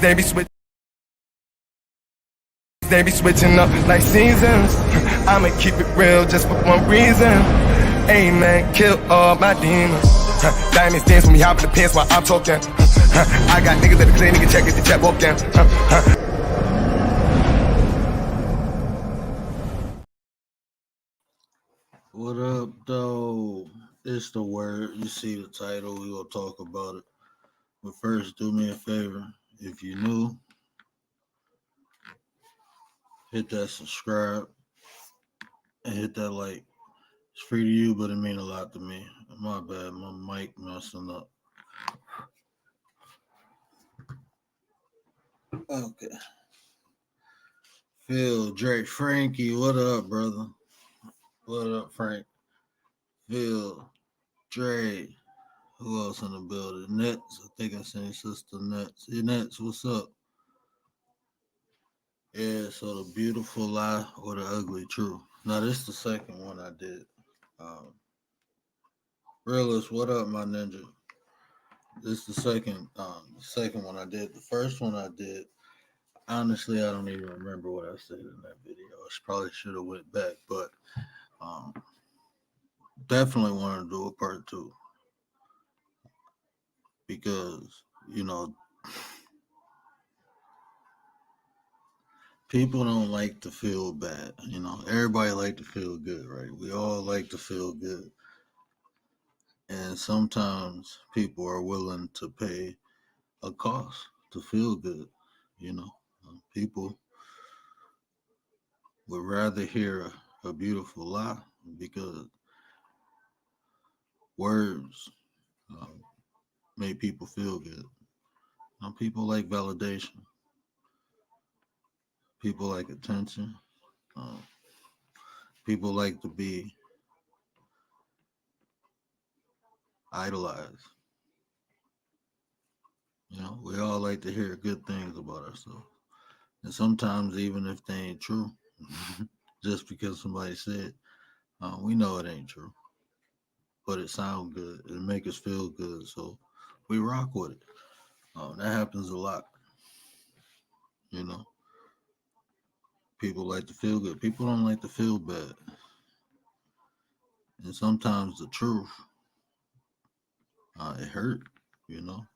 they be switching up like seasons. I'ma keep it real just for one reason. Amen, kill all my demons. Diamonds dance when we hop in the pants while I'm talking. I got niggas that are clean, nigga check it, the chat walking. What up, though? It's the word. You see the title. We gonna talk about it. But first, do me a favor. If you're new, hit that subscribe and hit that like. It's free to you, but it mean a lot to me. My bad, my mic messing up. Okay. Phil, Drake, Frankie, what up, brother? What up, Frank? Phil, Drake. Who else in the building? Nets. I think I seen Sister Nets. Hey, Nets, what's up? Yeah, so the beautiful lie or the ugly truth. Now, this is the second one I did. Realist, what up, my ninja? This is the second one I did. The first one I did, honestly, I don't even remember what I said in that video. I probably should have went back, but um, definitely want to do a part two because people don't like to feel bad. Everybody like to feel good, right? We all like to feel good, and sometimes people are willing to pay a cost to feel good. People would rather hear a beautiful lie because words um, make people feel good. Some people like validation. People like attention. Uh, People like to be idolized. We all like to hear good things about ourselves. And sometimes, even if they ain't true, just because somebody said, we know it ain't true, but it sounds good. It make us feel good. So we rock with it. That happens a lot. You know, people like to feel good. People don't like to feel bad. And sometimes the truth, it hurt, you know.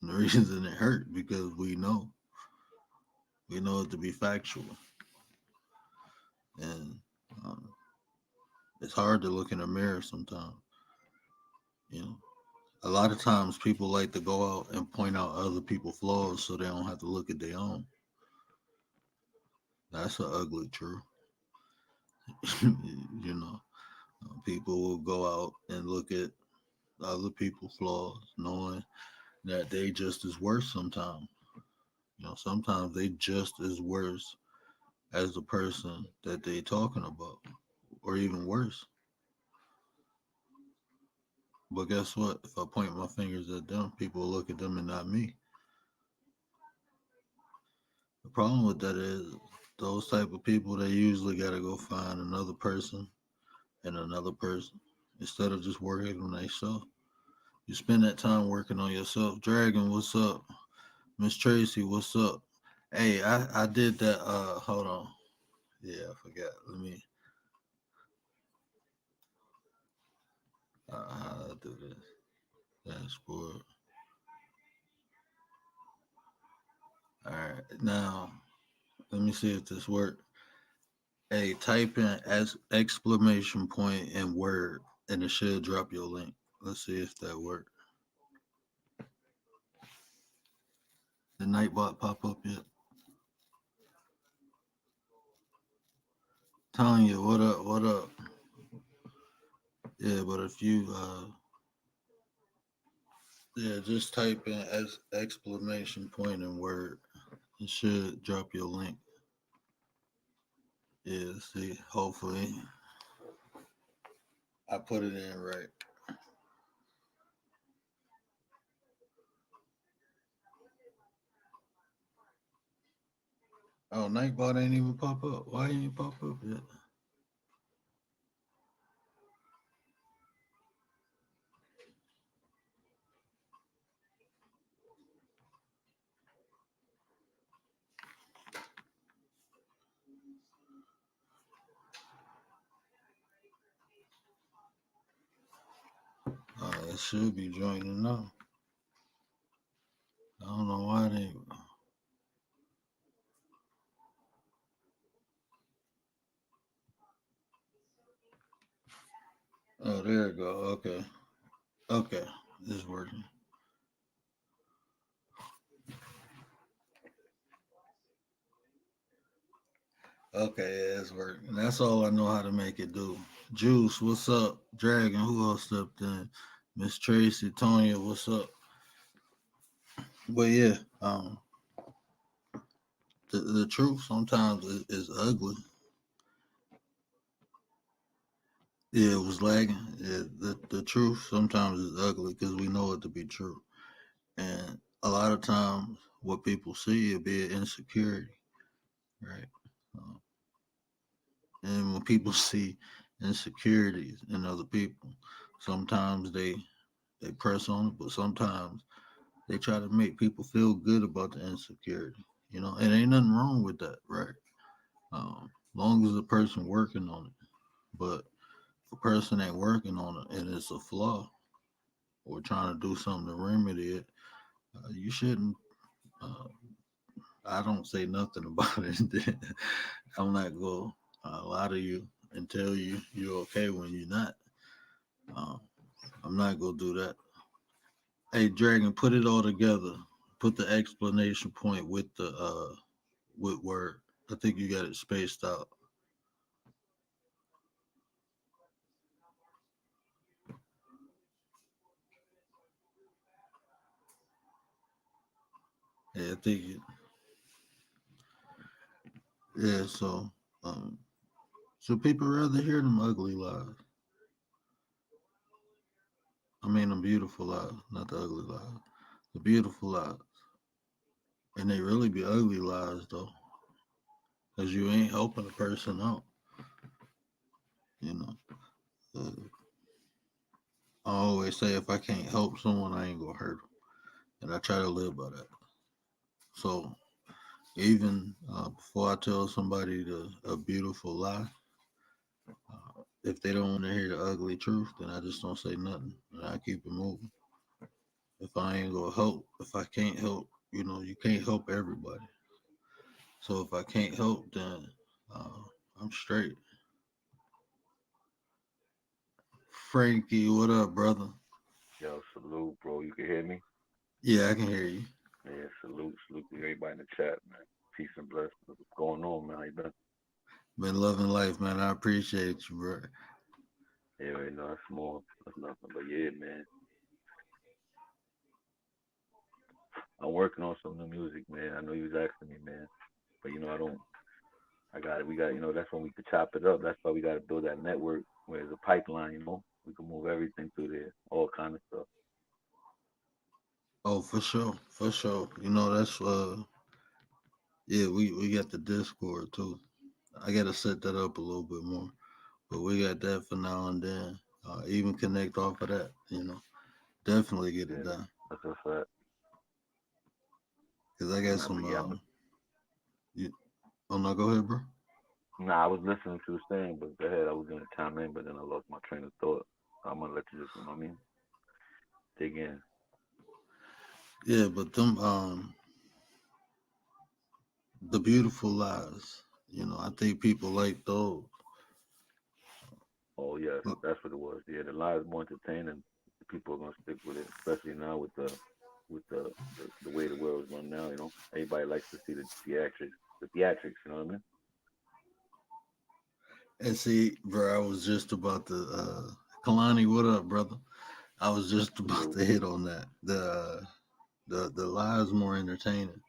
And the reason it hurt because we know it to be factual. And um, it's hard to look in a mirror sometimes. You know, a lot of times people like to go out and point out other people's flaws so they don't have to look at their own. That's an ugly truth. you know, People will go out and look at other people's flaws, knowing that they just as worse sometimes. Sometimes they just as worse as the person that they talking about, or even worse. But guess what? If I point my fingers at them, people will look at them and not me. The problem with that is those type of people, they usually got to go find another person and another person instead of just working on themselves. You spend that time working on yourself. Dragon, what's up? Miss Tracy, what's up? Hey, I did that. Hold on. Yeah, I forgot. Let me. How I do this? Dashboard. All right, now let me see if this works. Hey, type in exclamation point and word, and it should drop your link. Let's see if that worked. The Nightbot pop up yet? Telling you, what up, what up? Yeah, but if you, just type in exclamation point and word. It should drop your link. Yeah, see, hopefully I put it in right. Oh, Nightbot ain't even pop up. Why ain't it pop up yet? It should be joining now. I don't know why they. Oh, there it go. Okay. Okay. It's working. Okay, yeah, it's working. That's all I know how to make it do. Juice, what's up? Dragon, who else stepped in? Miss Tracy, Tonya, what's up? But yeah, the truth sometimes is ugly. Yeah, it was lagging. Yeah, the truth sometimes is ugly because we know it to be true. And a lot of times, what people see it be an insecurity, right? Uh, and when people see insecurities in other people, sometimes they press on it, but sometimes they try to make people feel good about the insecurity. You know, and ain't nothing wrong with that, right? Long as the person working on it. But if a person ain't working on it and it's a flaw or trying to do something to remedy it, you shouldn't. Uh, I don't say nothing about it. I'm not going to lie to you and tell you you're okay when you're not. Uh, I'm not going to do that. Hey, Dragon, put it all together. Put the explanation point with the with word. I think you got it spaced out. Yeah, I think it. Yeah, um, so people rather hear them ugly lies. I mean, them beautiful lies, not the ugly lies. The beautiful lies, and they really be ugly lies though, because you ain't helping a person out. You know, uh, I always say if I can't help someone, I ain't gonna hurt them, and I try to live by that. So even before I tell somebody a beautiful lie, if they don't want to hear the ugly truth, then I just don't say nothing, and I keep it moving. If I ain't gonna help, if I can't help, you can't help everybody. So if I can't help, then uh, I'm straight. Frankie, what up, brother? Yo, salute, bro. You can hear me? Yeah, I can hear you. Yeah, salute to everybody in the chat, man. Peace and blessings. What's going on, man? How you been? Been loving life, man. I appreciate you, bro. Yeah, you know, that's more, that's nothing. But yeah, man, I'm working on some new music, man. I know you was asking me, man. But, I don't, we got, that's when we could chop it up. That's why we got to build that network where there's a pipeline, We can move everything through there, all kind of stuff. Oh, for sure, for sure. That's yeah, we got the Discord too. I gotta set that up a little bit more, but we got that for now and then. Even connect off of that, definitely get it Yeah, done. that's a fact. Cause I got Nah, but some. yeah, You, oh no, go ahead, bro. nah, I was listening to you saying, but go ahead. I was going to chime in, but then I lost my train of thought. I'm going to let you just, you know what I mean? Dig in. Yeah, but them the beautiful lies. I think people like those. Oh yes, that's what it was. Yeah, the lie is more entertaining. People are gonna stick with it, especially now with the way the world's run now. Everybody likes to see the theatrics. The theatrics, you know what I mean? And see, bro, I was just about to. Kalani, what up, brother? I was just about Salute. to hit on that. The lies more entertaining.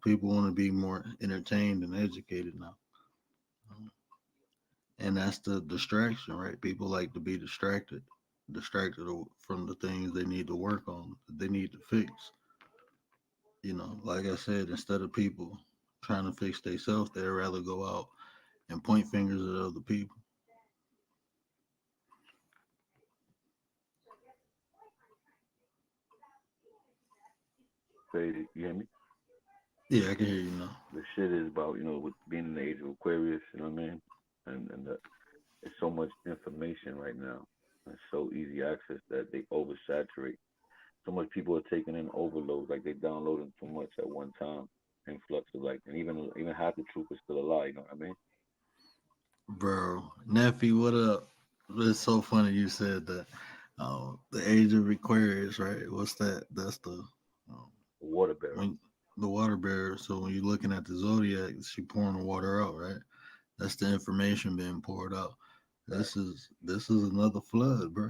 People want to be more entertained and educated now, and that's the distraction, right? People like to be distracted from the things they need to work on, they need to fix. Like I said, instead of people trying to fix themselves, they'd rather go out and point fingers at other people. Say, you hear me? Yeah, I can hear you now. The shit is about, with being in the age of Aquarius, you know what I mean? And it's so much information right now. It's so easy access that they oversaturate. So much people are taking in overload, like they downloading too much at one time. Influx of like, and even half the truth is still a lie. You know what I mean? Bro, nephew, what up? It's so funny you said that. The age of Aquarius, right? What's that? That's the um, The water bearer. when the water bearer. So when you're looking at the zodiac, she pouring the water out, right? That's the information being poured out. Right. This is another flood, bro.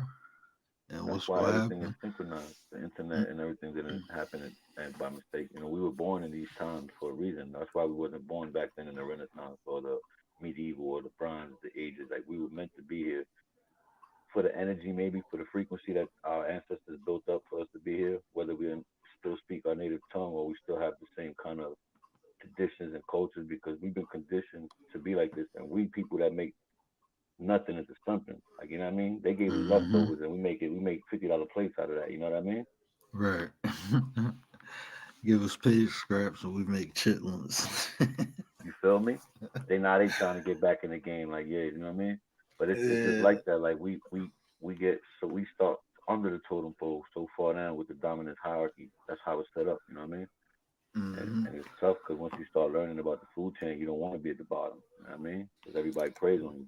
And That's what's why gonna everything is happen? synchronized. The internet and everything didn't happen and by mistake. We were born in these times for a reason. That's why we wasn't born back then in the Renaissance or the medieval or the Bronze, the ages. Like we were meant to be here for the energy, maybe for the frequency that our ancestors built up for us to be here. Whether we still speak our native tongue or we still have the same kind of traditions and cultures, because we've been conditioned to be like this, and we people that make nothing into something. Like, you know what I mean? They gave us Mm-hmm. leftovers and we make $50 plates out of that. You know what I mean? Right. Give us pig scraps and we make chitlins. You feel me? They trying to get back in the game, like, yeah, you know what I mean? But it's just Yeah. like that. Like we get, so we start under the totem pole so far down with the dominant hierarchy. That's how it's set up. You know what I mean? Mm-hmm. And it's tough because once you start learning about the food chain, you don't want to be at the bottom. You know what I mean? Because everybody preys on you,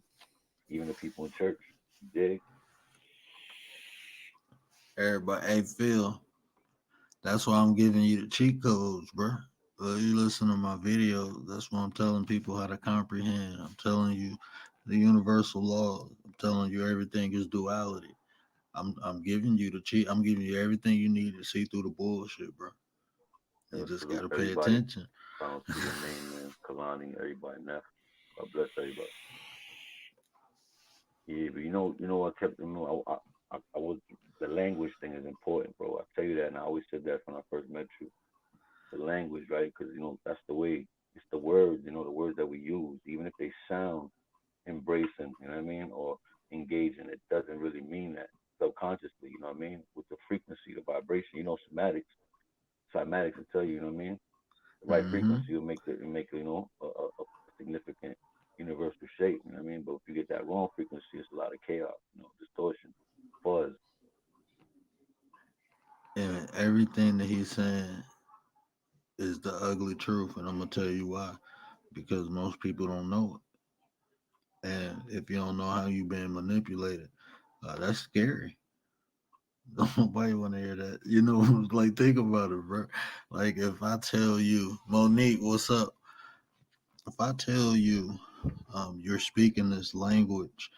even the people in church. You dig? Everybody, hey Phil, that's why I'm giving you the cheat codes, bro. You listen to my video. That's why I'm telling people how to comprehend. I'm telling you the universal law. I'm telling you everything is duality. I'm giving you the cheat. I'm giving you everything you need to see through the bullshit, bro. You just Salute gotta pay everybody. attention. If I don't see your name, man, Kalani, everybody, Neff. God bless everybody. Yeah, but what kept, I was, the language thing is important, bro. I tell you that, and I always said that when I first met you. The language, right? Because that's the way. It's the words, the words that we use, even if they sound embracing, you know what I mean, or engaging, it doesn't really mean that subconsciously, you know what I mean, with the frequency, the vibration, cymatics will tell you, you know what I mean, the right Mm-hmm. frequency will make a significant universal shape. You know what I mean? But if you get that wrong frequency, it's a lot of chaos, distortion, fuzz. And everything that he's saying is the ugly truth, and I'm gonna tell you why. Because most people don't know it, and if you don't know how you being manipulated, that's scary. Nobody want to hear that. Like think about it, bro. Like if I tell you, Monique, what's up? If I tell you, you're speaking this language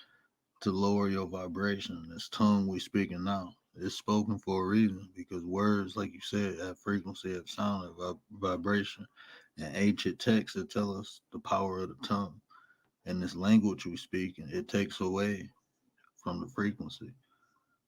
to lower your vibration, this tongue we speaking now, it's spoken for a reason because words, like you said, have frequency, have sound, have vibration, and ancient texts that tell us the power of the tongue and this language we speak, and it takes away from the frequency.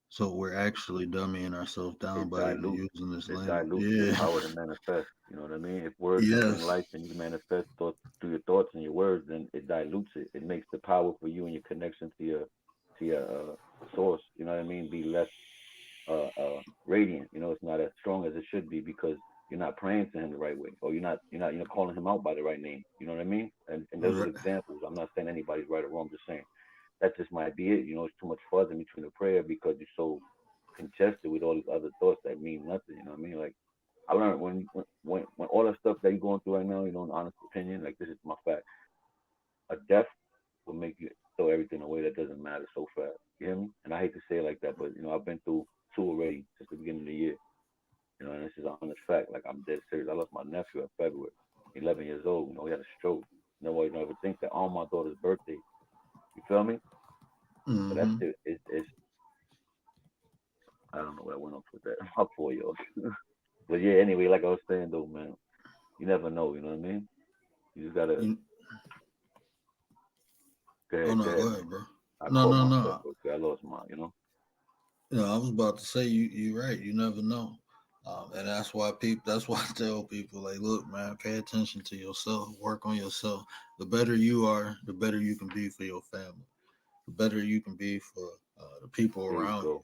So we're actually dummying ourselves down It by even dilutes using this it language. dilutes your Yeah. power to manifest. You know what I mean? If words can bring Yes. life and you manifest thoughts through your thoughts and your words, then it dilutes it. It makes the power for you and your connection to your source. You know what I mean? Be less radiant. It's not as strong as it should be because you're not praying to him the right way, or you're not calling him out by the right name. You know what I mean? And those are Right. examples. I'm not saying anybody's right or wrong. I'm just saying that just might be it. It's too much fuzz in between the prayer because you're so congested with all these other thoughts that mean nothing. You know what I mean? Like I learned when all that stuff that you're going through right now, an honest opinion, like this is my fact. A death will make you throw everything away that doesn't matter so fast. You hear me? And I hate to say it like that, but I've been through two already since the beginning of the year. And this is an honest fact. Like I'm dead serious. I lost my nephew in February, 11 years old. He had a stroke. Nobody don't ever think that on my daughter's birthday. You feel me? So that Mm-hmm. shit is I don't know where I went off with that. My 4 year old. But yeah, anyway, like I was saying though, man, you never know. You know what I mean? You just gotta You, oh go no, go ahead, man. ahead, bro. I No, caught no, myself no. real quick. I lost my. I was about to say you're right. You never know, and that's why people. That's why I tell people like, look, man, pay attention to yourself. Work on yourself. The better you are, the better you can be for your family. The better you can be for the people There you around go.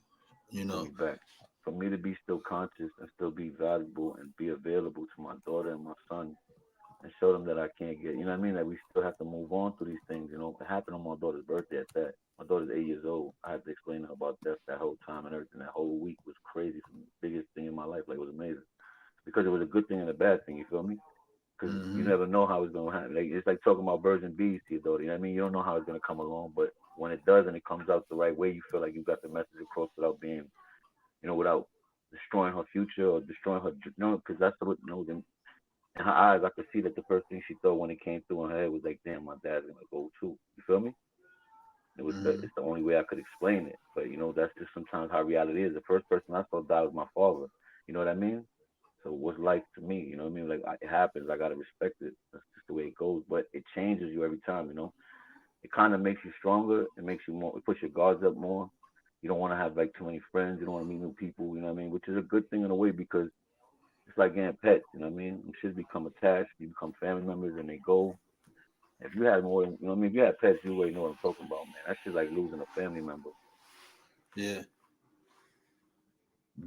you. You Bring know. it back. For me to be still conscious and still be valuable and be available to my daughter and my son, and show them that I can't get, you know what I mean? That we still have to move on through these things. You know, it happened on my daughter's birthday at that. My daughter's 8 years old. I had to explain to her about death that whole time and everything. That whole week was crazy for me. Biggest thing in my life. Like, it was amazing because it was a good thing and a bad thing. You feel me? Because you Mm-hmm. never know how it's gonna happen. Like, it's like talking about birds and bees to your daughter. You know what I mean? You don't know how it's gonna come along, but when it does and it comes out the right way, you feel like you got the message across without being, without destroying her future or destroying her. Because that's what in her eyes, I could see that the first thing she thought when it came through in her head was like, "Damn, my dad's gonna go too." You feel me? Mm-hmm. It's the only way I could explain it. But that's just sometimes how reality is. The first person I saw die was my father. You know what I mean? So what's life to me? You know what I mean? Like, it happens. I gotta respect it. That's just the way it goes. But it changes you every time. It kind of makes you stronger. It makes you more. It puts your guards up more. You don't want to have like too many friends. You don't want to meet new people. You know what I mean? Which is a good thing in a way because it's like getting pets. You know what I mean? You should become attached. You become family members, and they go. If you had more, what I mean, if you had pets, you already know what I'm talking about, man. That shit's like losing a family member. Yeah,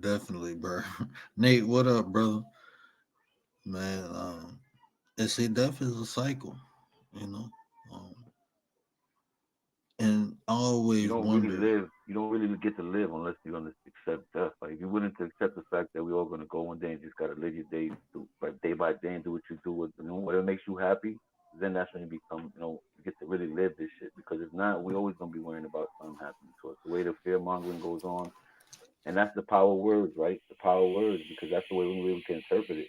definitely, bro. Nate, what up, brother? Man, and see, death is a cycle, you know. Um, and I You always don't really wonder, live. You don't really get to live unless you're gonna accept death. Like, if you're willing to accept the fact that we're all gonna go one day and just gotta live your day, day by day, and do what you do with, whatever makes you happy. Then that's when you become, you get to really live this shit. Because if not, we always gonna be worrying about something happening to us. The way the fear mongering goes on, and that's the power of words, right? The power of words, because that's the only way we can interpret it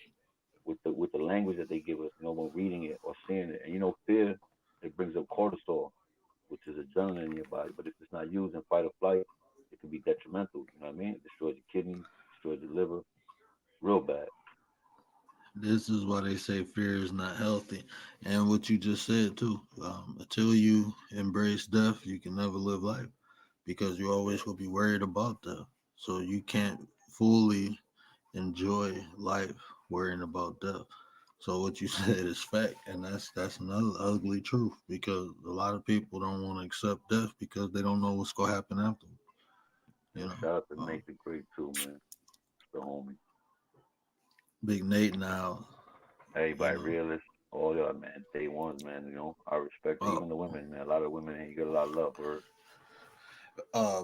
with the language that they give us. When reading it or seeing it, and fear, it brings up cortisol, which is adrenaline in your body. But if it's not used in fight or flight, it can be detrimental. You know what I mean? It destroys your kidneys, destroys your liver, real bad. this is why they say fear is not healthy. And what you just said, too, until you embrace death, you can never live life because you Yeah, always will be worried about death. So you can't fully enjoy life worrying about death. So what you said is fact, and that's another ugly truth because a lot of people don't want to accept death because they don't know what's gonna happen after. You yo, know, shout out to um, Nate the Great too, man. The homie. Big Nate now. You Everybody, know, realist, all y'all, man. Day ones, man. I respect it. oh, Even the women, man. A lot of women, and you get a lot of love, word.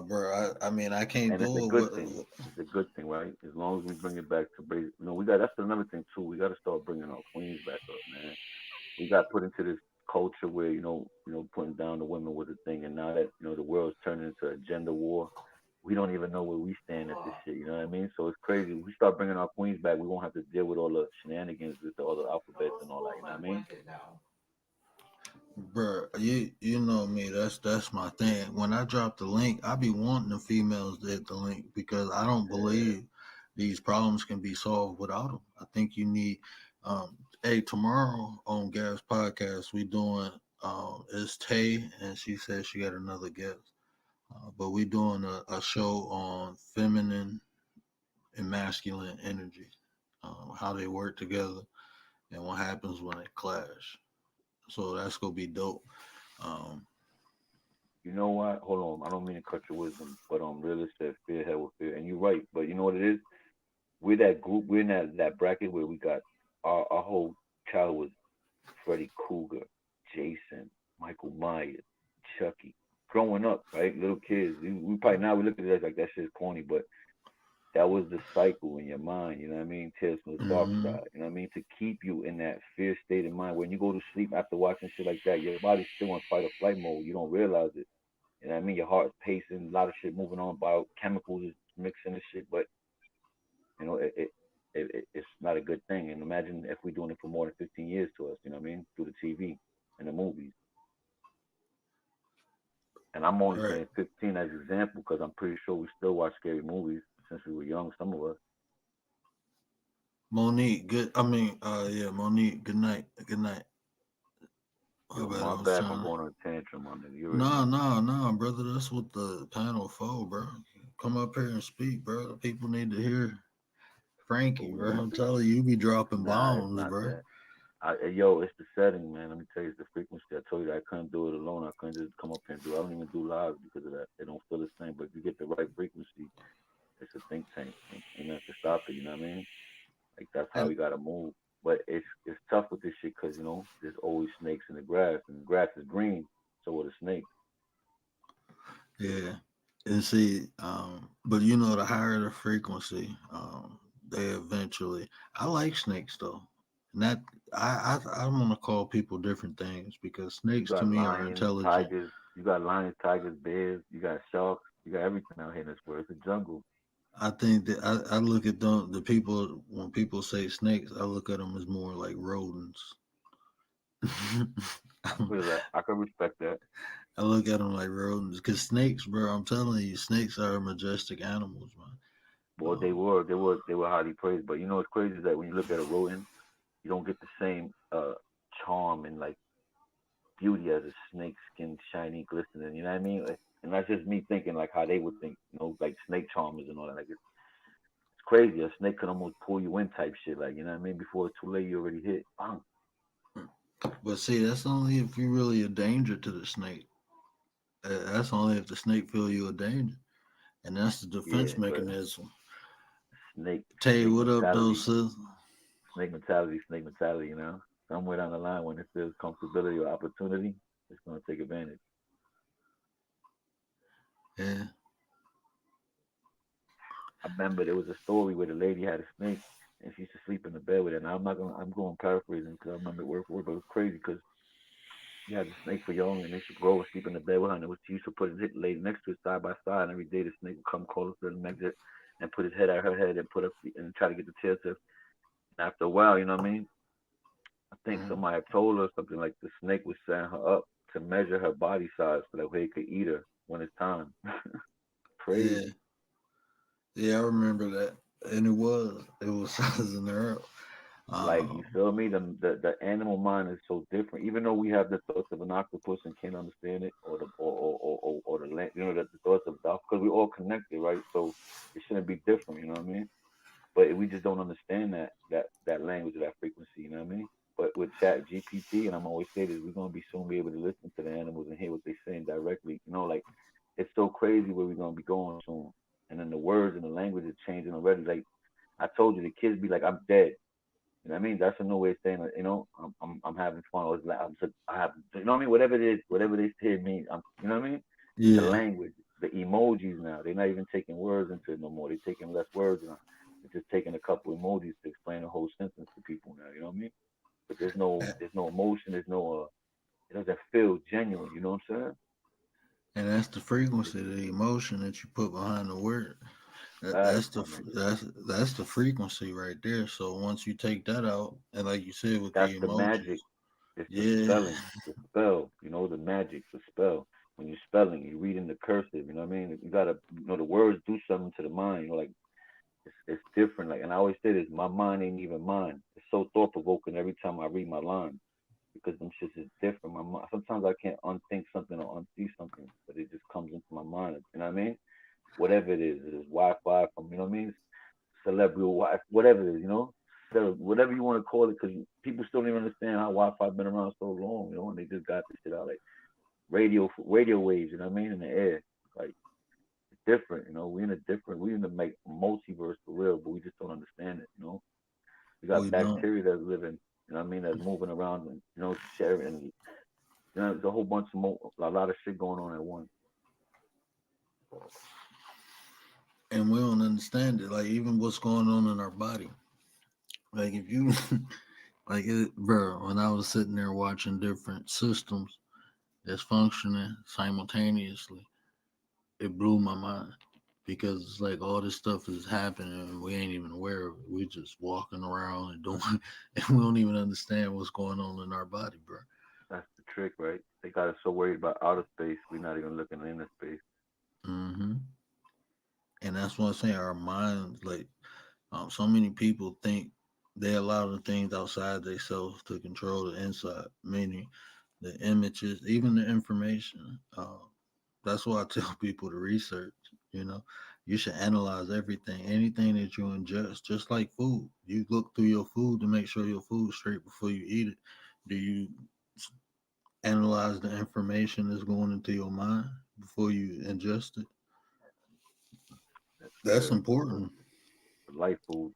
bro. I mean, I can't And it's a do it. good thing. It's a good thing, right? As long as we bring it back to base, we got that's another thing too. We got to start bringing our queens back up, man. We got put into this culture where putting down the women was a thing, and now that the world's turning into a gender war, we don't even know where we stand at this shit. You know what I mean? So it's crazy. If we start bringing our queens back, we won't have to deal with all the shenanigans with all the alphabets and all that. You know what I mean? Bro, you know me. That's my thing. When I drop the link, I be wanting the females to hit the link because I don't Yeah. believe these problems can be solved without them. I think you need. Hey, tomorrow on Gas Podcast, we doing. It's Tay, and she said she got another guest. But we doing a show on feminine and masculine energy, how they work together, and what happens when they clash. So that's gonna be dope. Um, You know what? Hold on. I don't mean to cut your wisdom, but realist said fear hell with fear, and you're right. But you know what it is? We're that group. We're in that bracket where we got our whole childhood was Freddy Krueger, Jason, Michael Myers, Chucky. Growing up, right, little kids, we probably now we look at it like that shit's corny, but that was the cycle in your mind. You know what I mean? Tales from the dark mhm. side. You know what I mean? To keep you in that fear state of mind. When you go to sleep after watching shit like that, your body's still in fight or flight mode. You don't realize it. You know what I mean? Your heart's pacing, a lot of shit moving on, biochemicals is mixing and shit, but you know, it's not a good thing. And imagine if we're doing it for more than 15 years to us, you know what I mean? Through the TV and the movies. And I'm only Right. saying 15 as an example because I'm pretty sure we still watch scary movies since we were young, some of us. Monique, good. I mean, yeah, Monique. Good night. Good night. My Yo, bad. my I was bad for trying. going on a tantrum, my nigga. You already Nah, know. nah, nah, brother. That's what the panel for, bro. Come up here and speak, bro. The people need to hear Frankie, Oh, bro. let me I'm see. telling you, you be dropping Nah, it's bombs, not bro. that. Yo, it's the setting, man. Let me tell you, it's the frequency. I told you that I couldn't do it alone. I couldn't just come up here and do it. I don't even do lives because of that. They don't feel the same. But if you get the right frequency, it's a think tank. Ain't nothing to stop it. You know what I mean? Like that's how And we gotta move. But it's tough with this shit because there's always snakes in the grass, and the grass is green, so are the snakes. Yeah. And see, but you know, the higher the frequency, they eventually. I like snakes though, and that I want to call people different things because You snakes to got me are lions, intelligent. tigers. You got lions, tigers, bears. You got sharks. You got everything out here in this world. It's a jungle. I think that I look at them, the people when people say snakes, I look at them as more like rodents. I feel that. I can respect that. I look at them like rodents because snakes, bro. I'm telling you, snakes are majestic animals, man. Well, they were highly praised. But what's crazy is that when you look at a rodent, you don't get the same charm and like beauty as a snake skin, shiny, glistening. You know what I mean? And that's just me thinking like how they would think. Like snake charmers and all that. Like it's crazy. A snake could almost pull you in type shit. Like you know what I mean? Before it's too late, you already hit. Bang. But see, that's only if you're really a danger to the snake. That's only if the snake feel you a danger, and that's the Yeah, defense but mechanism. snake Tay, snake what up, though, mentality, sis? snake mentality. Somewhere down the line when it feels comfortability or opportunity, it's gonna take advantage. Yeah, I remember there was a story where the lady had a snake and she used to sleep in the bed with it. And I'm going paraphrasing because I remember it word for word, but it was crazy because she had the snake for young and they should go and sleep in the bed with her. And she used to put his lady next to it side by side. And every day the snake would come closer and exit and put his head at her head and put her feet and try to get the tail tip. And after a while, you know what I mean? I think mhm. somebody had told her something like the snake was setting her up to measure her body size so that way it could eat her when it's time. Yeah, Crazy. yeah, I remember that, and it was sizing her up. Like you Um, feel me? The animal mind is so different. Even though we have the thoughts of an octopus and can't understand it, or the land, the thoughts of dolphin, because we're all connected, right? So it shouldn't be different. You know what I mean? But we just don't understand that language, that frequency. You know what I mean? But with Chat GPT, and I'm always say this, we're gonna be soon be able to listen to the animals and hear what they're saying directly. Like it's so crazy where we're gonna be going soon. And then the words and the language is changing already. Like I told you, the kids be like, "I'm dead." You know what I mean? That's a new way of saying it. I'm having fun. Or it's like I have, you know what I mean? Whatever it is, whatever they say means. You know what I mean? The yeah, language, the emojis now. They're not even taking words into it no more. They're taking less words now. They're just taking a couple emojis to explain a whole sentence to people now. You know what I mean? But there's no emotion. There's no it doesn't feel genuine. You know what I'm saying? and that's the frequency, the emotion that you put behind the word. That, Facts, that's the my fr- nigga. that's the frequency right there. So once you take that out, and like you said with That's the the emojis, magic. It's the yeah, spelling, the spell. The magic, the spell. When you're spelling, you're reading the cursive. You know what I mean? You gotta, the words do something to the mind. Like it's different. Like, and I always say this: my mind ain't even mine. It's so thought provoking every time I read my lines because them shits is different. My mind. Sometimes I can't unthink something or unsee something, but it just comes into my mind. You know what I mean? Whatever it is Wi-Fi from. You know what I mean? Celebrity Wi, whatever it is. So whatever you want to call it, because people still don't even understand how Wi-Fi been around so long. And they just got this shit out like radio waves. You know what I mean? In the air, like it's different. We in the like multiverse for real, but we just don't understand it. We got we don't. bacteria that's living. You know what I mean? That's moving around and sharing. And there's a whole bunch of a lot of shit going on at once. And we don't understand it. Like even what's going on in our body. Like if you like it, bro. When I was sitting there watching different systems that's functioning simultaneously, it blew my mind because it's like all this stuff is happening and we ain't even aware of it. We just walking around and doing, and we don't even understand what's going on in our body, bro. That's the trick, right? They got us so worried about outer space, we're not even looking in inner space. Hmm. And that's what I'm saying. Our minds, like, so many people think they allow the things outside themselves to control the inside, meaning the images, even the information. That's why I tell people to research. You know, you should analyze everything, anything that you ingest, just like food. You look through your food to make sure your food's straight before you eat it. Do you analyze the information that's going into your mind before you ingest it? That's That's good. important. Life food.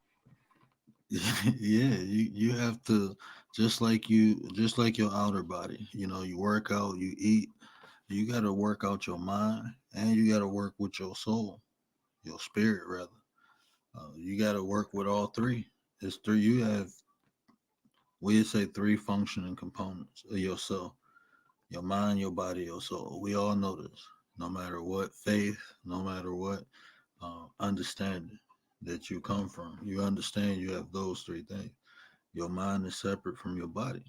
Yeah, you have to, just like your outer body. You know, you work out, you eat. You got to work out your mind, and you got to work with your soul, your spirit rather. You got to work with all three. It's three. You have, we say, three functioning components of yourself: your mind, your body, your soul. We all know this. No matter what faith, no matter what understanding that you come from, you understand you have those three things. Your mind is separate from your body.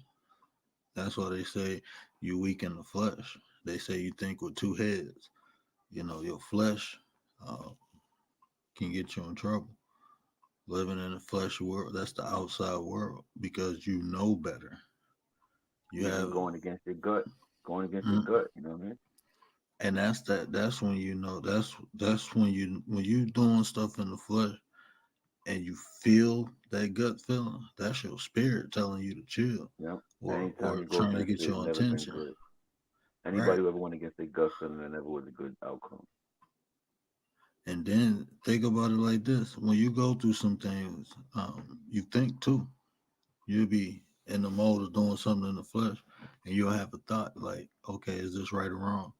That's why they say you weak in the flesh. They say you think with two heads. You know, your flesh uh, can get you in trouble. Living in the flesh world, that's the outside world because you know better. You Even have, going against your gut, going against your mm, gut. You know what I mean? and that's when you know, that's when you doing stuff in the flesh and you feel that gut feeling. That's your spirit telling you to chill, Yep. Anytime or you go trying to against get it, it's your never been attention. good. Right. Anybody who ever went against their gut feeling, it never was a good outcome. And then think about it like this: when you go through some things, you think too. You'll be in the mode of doing something in the flesh, and you'll have a thought like, "Okay, is this right or wrong?"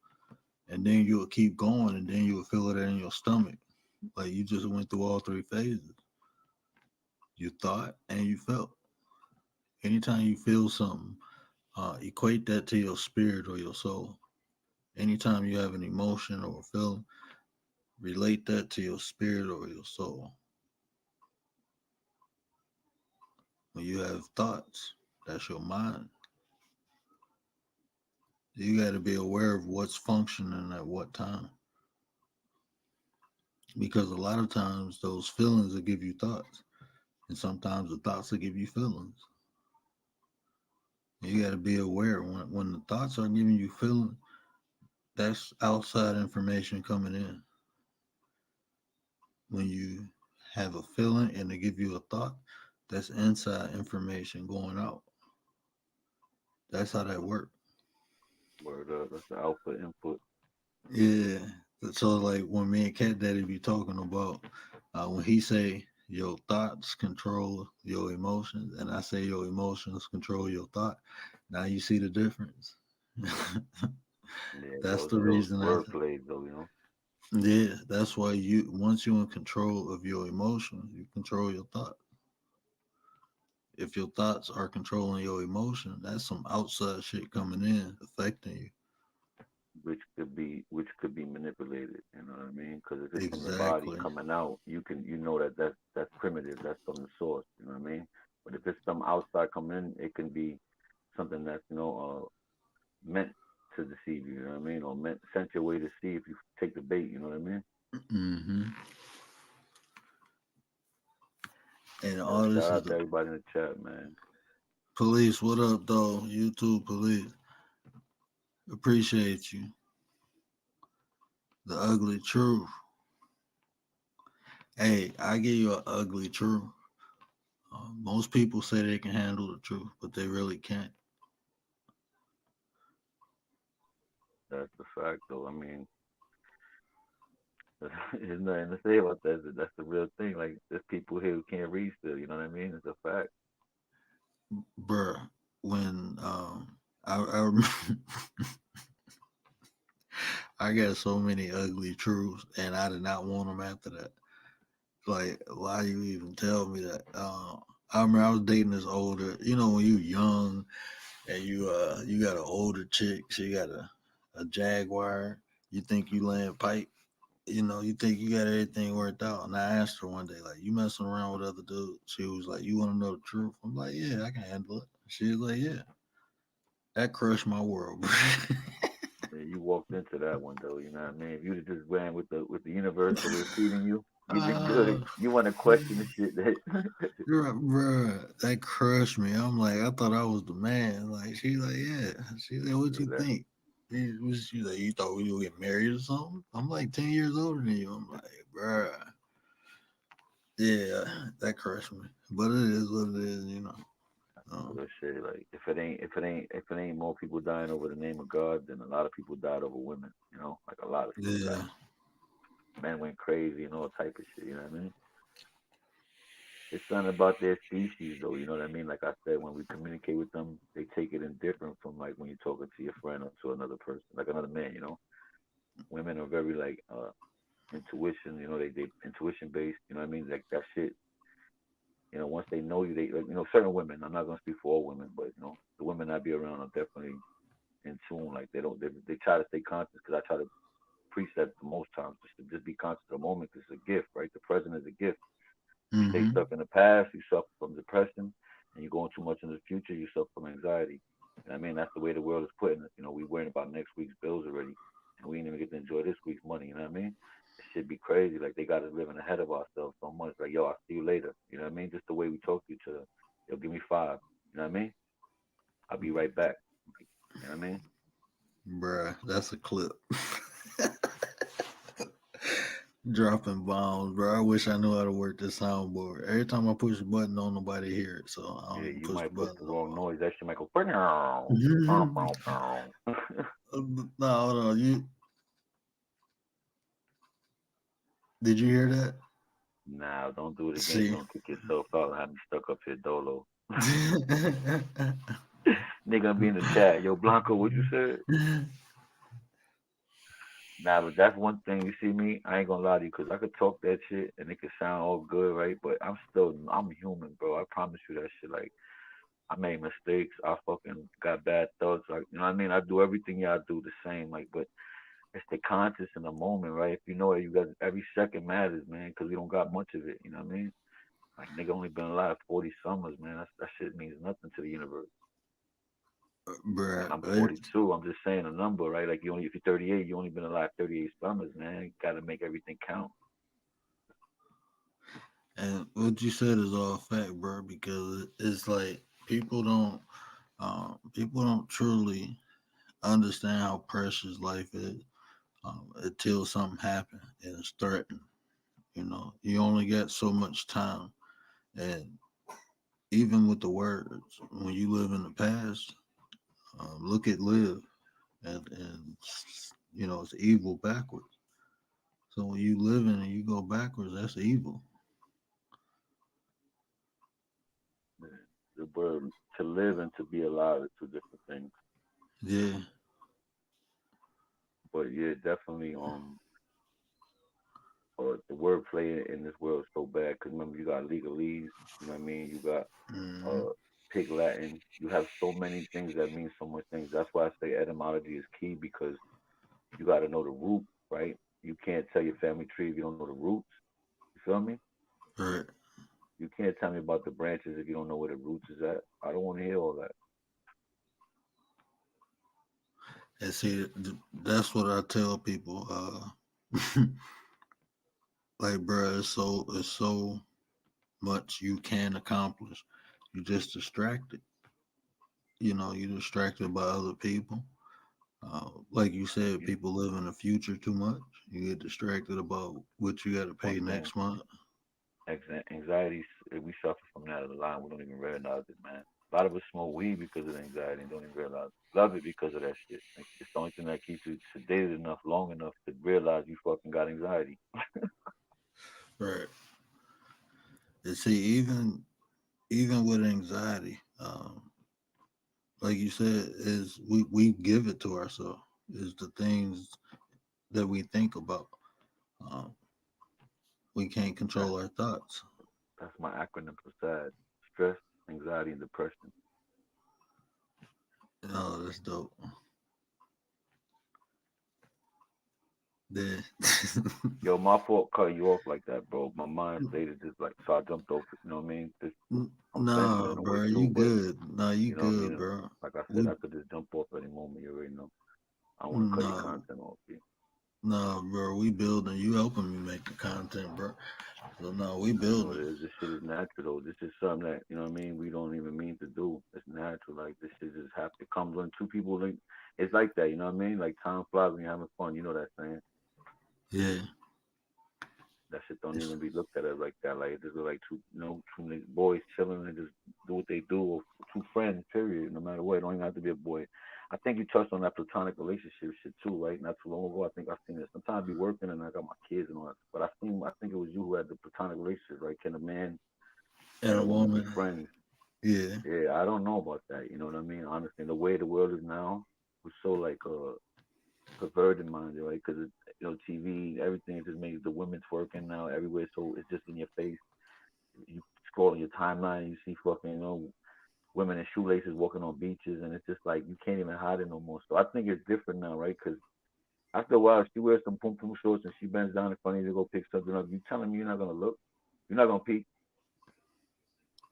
And then you'll keep going, and then you'll feel it in your stomach, like you just went through all three phases. You thought and you felt. Anytime you feel something, equate that to your spirit or your soul. Anytime you have an emotion or a feeling, relate that to your spirit or your soul. When you have thoughts, that's your mind. You got to be aware of what's functioning at what time. Because a lot of times those feelings will give you thoughts, and sometimes the thoughts will give you feelings. You got to be aware when the thoughts are giving you feelings, that's outside information coming in. When you have a feeling and they give you a thought, that's inside information going out. That's how that works. Word up. That's the alpha input. Yeah. So like when me and Cat Daddy be talking about when he say your thoughts control your emotions, and I say your emotions control your thought. Now you see the difference. Yeah, That's those the those reason. word plays though. You know. Yeah, that's why you once you're in control of your emotions, you control your thoughts. If your thoughts are controlling your emotion, that's some outside shit coming in affecting you. Which could be manipulated. You know what I mean? Because if it's from the body Exactly. coming out, you know that's primitive. That's from the source. You know what I mean? But if it's some outside coming in, it can be something that's meant to deceive you. You know what I mean? Or meant sent your way to see if you take the bait. You know what I mean? Hmm. And Yo, all this shout is out to the everybody in the chat, man. police. What up, though? YouTube police. Appreciate you. The ugly truth. Hey, I give you an ugly truth. Most people say they can handle the truth, but they really can't. That's the fact, though. I mean, there's nothing to say about that. That's the real thing. Like, there's people here who can't read still. You know what I mean? It's a fact. Bruh, when I remember I got so many ugly truths, and I did not want them after that. Like, why you even tell me that? I remember I was dating this older, when you young and you got an older chick, she got a Jaguar. You think you laying pipe, you think you got everything worked out. And I asked her one day, like, you messing around with other dudes? She was like, you want to know the truth? I'm like, yeah, I can handle it. She was like, yeah. That crushed my world, bro. Yeah, you walked into that one though. You know what I mean? If you just ran with the universe that was feeding you, you'd be uh, good. You want to question the shit that. bro, that crushed me. I'm like, I thought I was the man. Like, she like, yeah. She like, what you that think? She like, you thought we would get married or something? I'm like 10 years older than you. I'm like, bruh. Yeah, that crushed me. But it is what it is. Um, real shit. Like if it ain't more people dying over the name of God, then a lot of people died over women. Like a lot of stuff yeah. happened. Men went crazy and all type of shit. You know what I mean? it's something about their species, though. You know what I mean? Like I said, when we communicate with them, they take it in different from like when you're talking to your friend or to another person, like another man. You know, women are very like intuition. You know, they intuition based. You know what I mean? Like that shit. You know, once they know you, they like, you know, certain women. I'm not gonna speak for all women, but you know, the women I be around are definitely in tune. Like they try to stay conscious because I try to preach that the most times, just be conscious of the moment. 'Cause it's a gift, right? The present is a gift. You stay Mm-hmm. stuck in the past, you suffer from depression, and you're going too much in the future, you suffer from anxiety. And I mean, that's the way the world is putting us. You know, we worrying about next week's bills already, and we ain't even get to enjoy this week's money. You know what I mean? It should be crazy. Like they got us living ahead of ourselves so much. Like, yo, I'll see you later. You know what I mean? Just the way we talk to each other. Yo, give me five. You know what I mean? I'll be right back. Like, you know what I mean? Bruh, that's a clip. Dropping bombs, bro. I wish I knew how to work this soundboard. Every time I push a button, don't nobody hear it, so I don't Yeah, even you push the might push button the no wrong more. noise. That shit might go. Pow, No, pow, pow. hold on. You did you hear that? Nah, don't do it again. You're See, gonna kick yourself out and have me stuck up here dolo. Nigga gonna be in the chat. Yo, Blanco, what you said? Nah, but that's one thing. You see me? I ain't gonna lie to you, 'cause I could talk that shit and it could sound all good, right? But I'm human, bro. I promise you that shit. Like, I made mistakes. I fucking got bad thoughts. Like, you know what I mean? I do everything y'all do the same. Like, but it's the conscious in the moment, right? If you know it, you got every second matters, man, 'cause we don't got much of it. You know what I mean? Like, nigga only been alive 40 summers, man. That shit means nothing to the universe. And bruh. I'm 42. I'm just saying a number, right? Like you only if you're 38, you only been alive 38 summers, man. You got to make everything count. And what you said is all fact, bro. Because it's like people don't truly understand how precious life is until something happens and it's threatened. You know, you only got so much time, and even with the words, when you live in the past, look at live, and you know it's evil backwards. So when you live in and you go backwards, that's evil. The word to live and to be alive are two different things. Yeah. But yeah, definitely. The wordplay in this world is so bad because remember you got legalese. You know what I mean? You got Hmm. uh pig Latin. You have so many things that mean so much things. That's why I say etymology is key because you got to know the root, right? You can't tell your family tree if you don't know the roots. You feel me? Right. You can't tell me about the branches if you don't know where the roots is at. I don't want to hear all that. And see, that's what I tell people. Like, bro, it's so much you can accomplish. You just distracted. You know, you're distracted by other people. Like you said, You, people live in the future too much. You get distracted about what you got to pay one man, next month. anxiety, we suffer from that a lot. We don't even realize it, man. A lot of us smoke weed because of the anxiety and don't even realize it. Love it because of that shit. Like, it's the only thing that keeps you sedated enough, long enough to realize you fucking got anxiety. Right. And see, even with anxiety, like you said, is we give it to ourselves. Is the things that we think about. Um, we can't That's control our thoughts. that's my acronym for SAD: stress, anxiety, and depression. Oh, that's dope. Then, Yo, my fault cutting you off like that, bro. My mind stayed just like so I jumped over. You know what I mean? Just I'm finishing nah, the work bro, you too, but good. Nah, you you know what I good, mean? bro. Like I said, We I could just jump off at any moment. You already know. I don't want to cut your nah, content off, you. nah, bro. We building. You helping me make the content, bro. So no, we I know building. it is. This shit is natural though. This is something that you know what I mean. We don't even mean to do. It's natural. Like this shit just have to come when two people link. It's like that. You know what I mean? Like time flies when you're having fun. You know that saying. Yeah, That shit don't it's even be looked at as like that. Like it just look like two, boys chilling and just do what they do, or two friends. Period. No matter what, it don't even have to be a boy. I think you touched on that platonic relationship shit too, right? Not too long ago. I think I seen it. Sometimes I be working and I got my kids and all that. But I think it was you who had the platonic relationship, right? Can a man And Had a a woman be woman, friends. yeah. Yeah, I don't know about that. You know what I mean? Honestly, the way the world is now, we're so like perverted minded, right? Because TV, everything just makes the women's working now everywhere, so it's just in your face. You scroll on your timeline, and you see fucking women in shoelaces walking on beaches, and it's just like you can't even hide it no more. So I think it's different now, right? Because after a while, if she wears some pum pum shorts and she bends down in front of you to go pick something up, you telling me you're not gonna look? You're not gonna peek?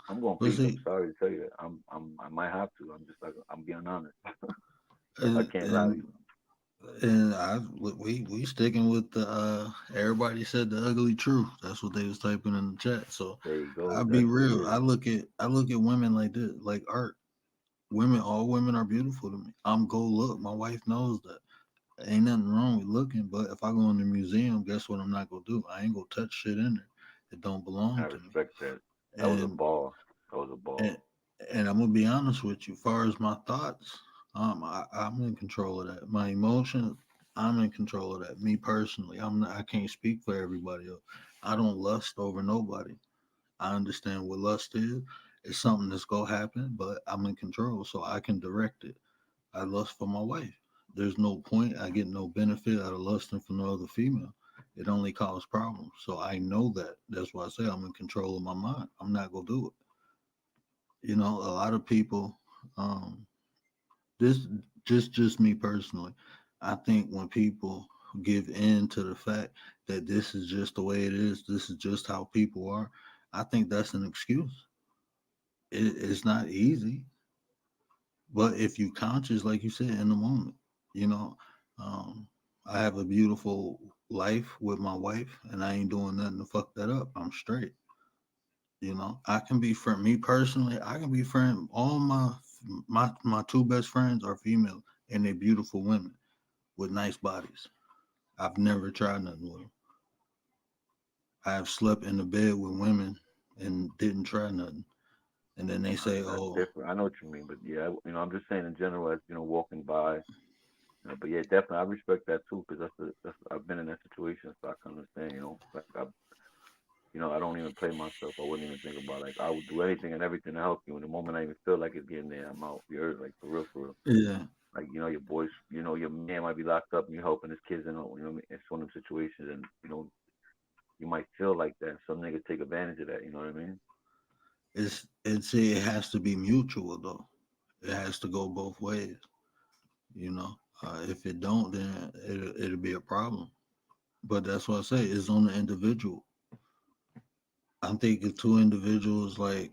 I'm gonna But peek. I'm see, sorry to tell you that. I might have to. I'm just like I'm being honest. I and can't lie to and, you. and we sticking with the everybody said the ugly truth. That's what they was typing in the chat. So There you go. I'll be That's what it real. is. I look at women like this, like art. Women, all women are beautiful to me. I'm go look. My wife knows that. Ain't nothing wrong with looking, but if I go in the museum, guess what I'm not gonna do? I ain't gonna touch shit in there. It don't I belong to me. respect that. That was a And ball. That was a ball. and and I'm gonna be honest with you. Far as my thoughts, I'm in control of that. My emotions, I'm in control of that. Me personally, I'm not. I can't speak for everybody else. I don't lust over nobody. I understand what lust is. It's something that's gonna happen, but I'm in control, so I can direct it. I lust for my wife. There's no point. I get no benefit out of lusting for no other female. It only causes problems. So I know that. That's why I say I'm in control of my mind. I'm not gonna do it. A lot of people, um, this just me personally. I think when people give in to the fact that this is just the way it is, this is just how people are, I think that's an excuse. It's not easy, but if you conscious, like you said, in the moment, you know, um, I have a beautiful life with my wife, and I ain't doing nothing to fuck that up. I'm straight. I can be friend. Me personally, I can be friend. All my two best friends are female, and they're beautiful women with nice bodies. I've never tried nothing with them. I have slept in the bed with women and didn't try nothing. And then they say, That's "Oh, different. I know what you mean, but yeah, I'm just saying in general, as walking by. But yeah, definitely, I respect that too, because that's I've been in that situation, so I can understand. Like I don't even play myself. I wouldn't even think about like I would do anything and everything to help you. And the moment I even feel like it's getting there, I'm out. You're like for real, for real. yeah, Like your boys, your man might be locked up and you're helping his kids, and it's one of them situations, and you might feel like that. Some niggas take advantage of that. You know what I mean? it has to be mutual though. It has to go both ways. You know, if it don't, then it'll be a problem. But that's what I say. It's on the individual. I think if two individuals like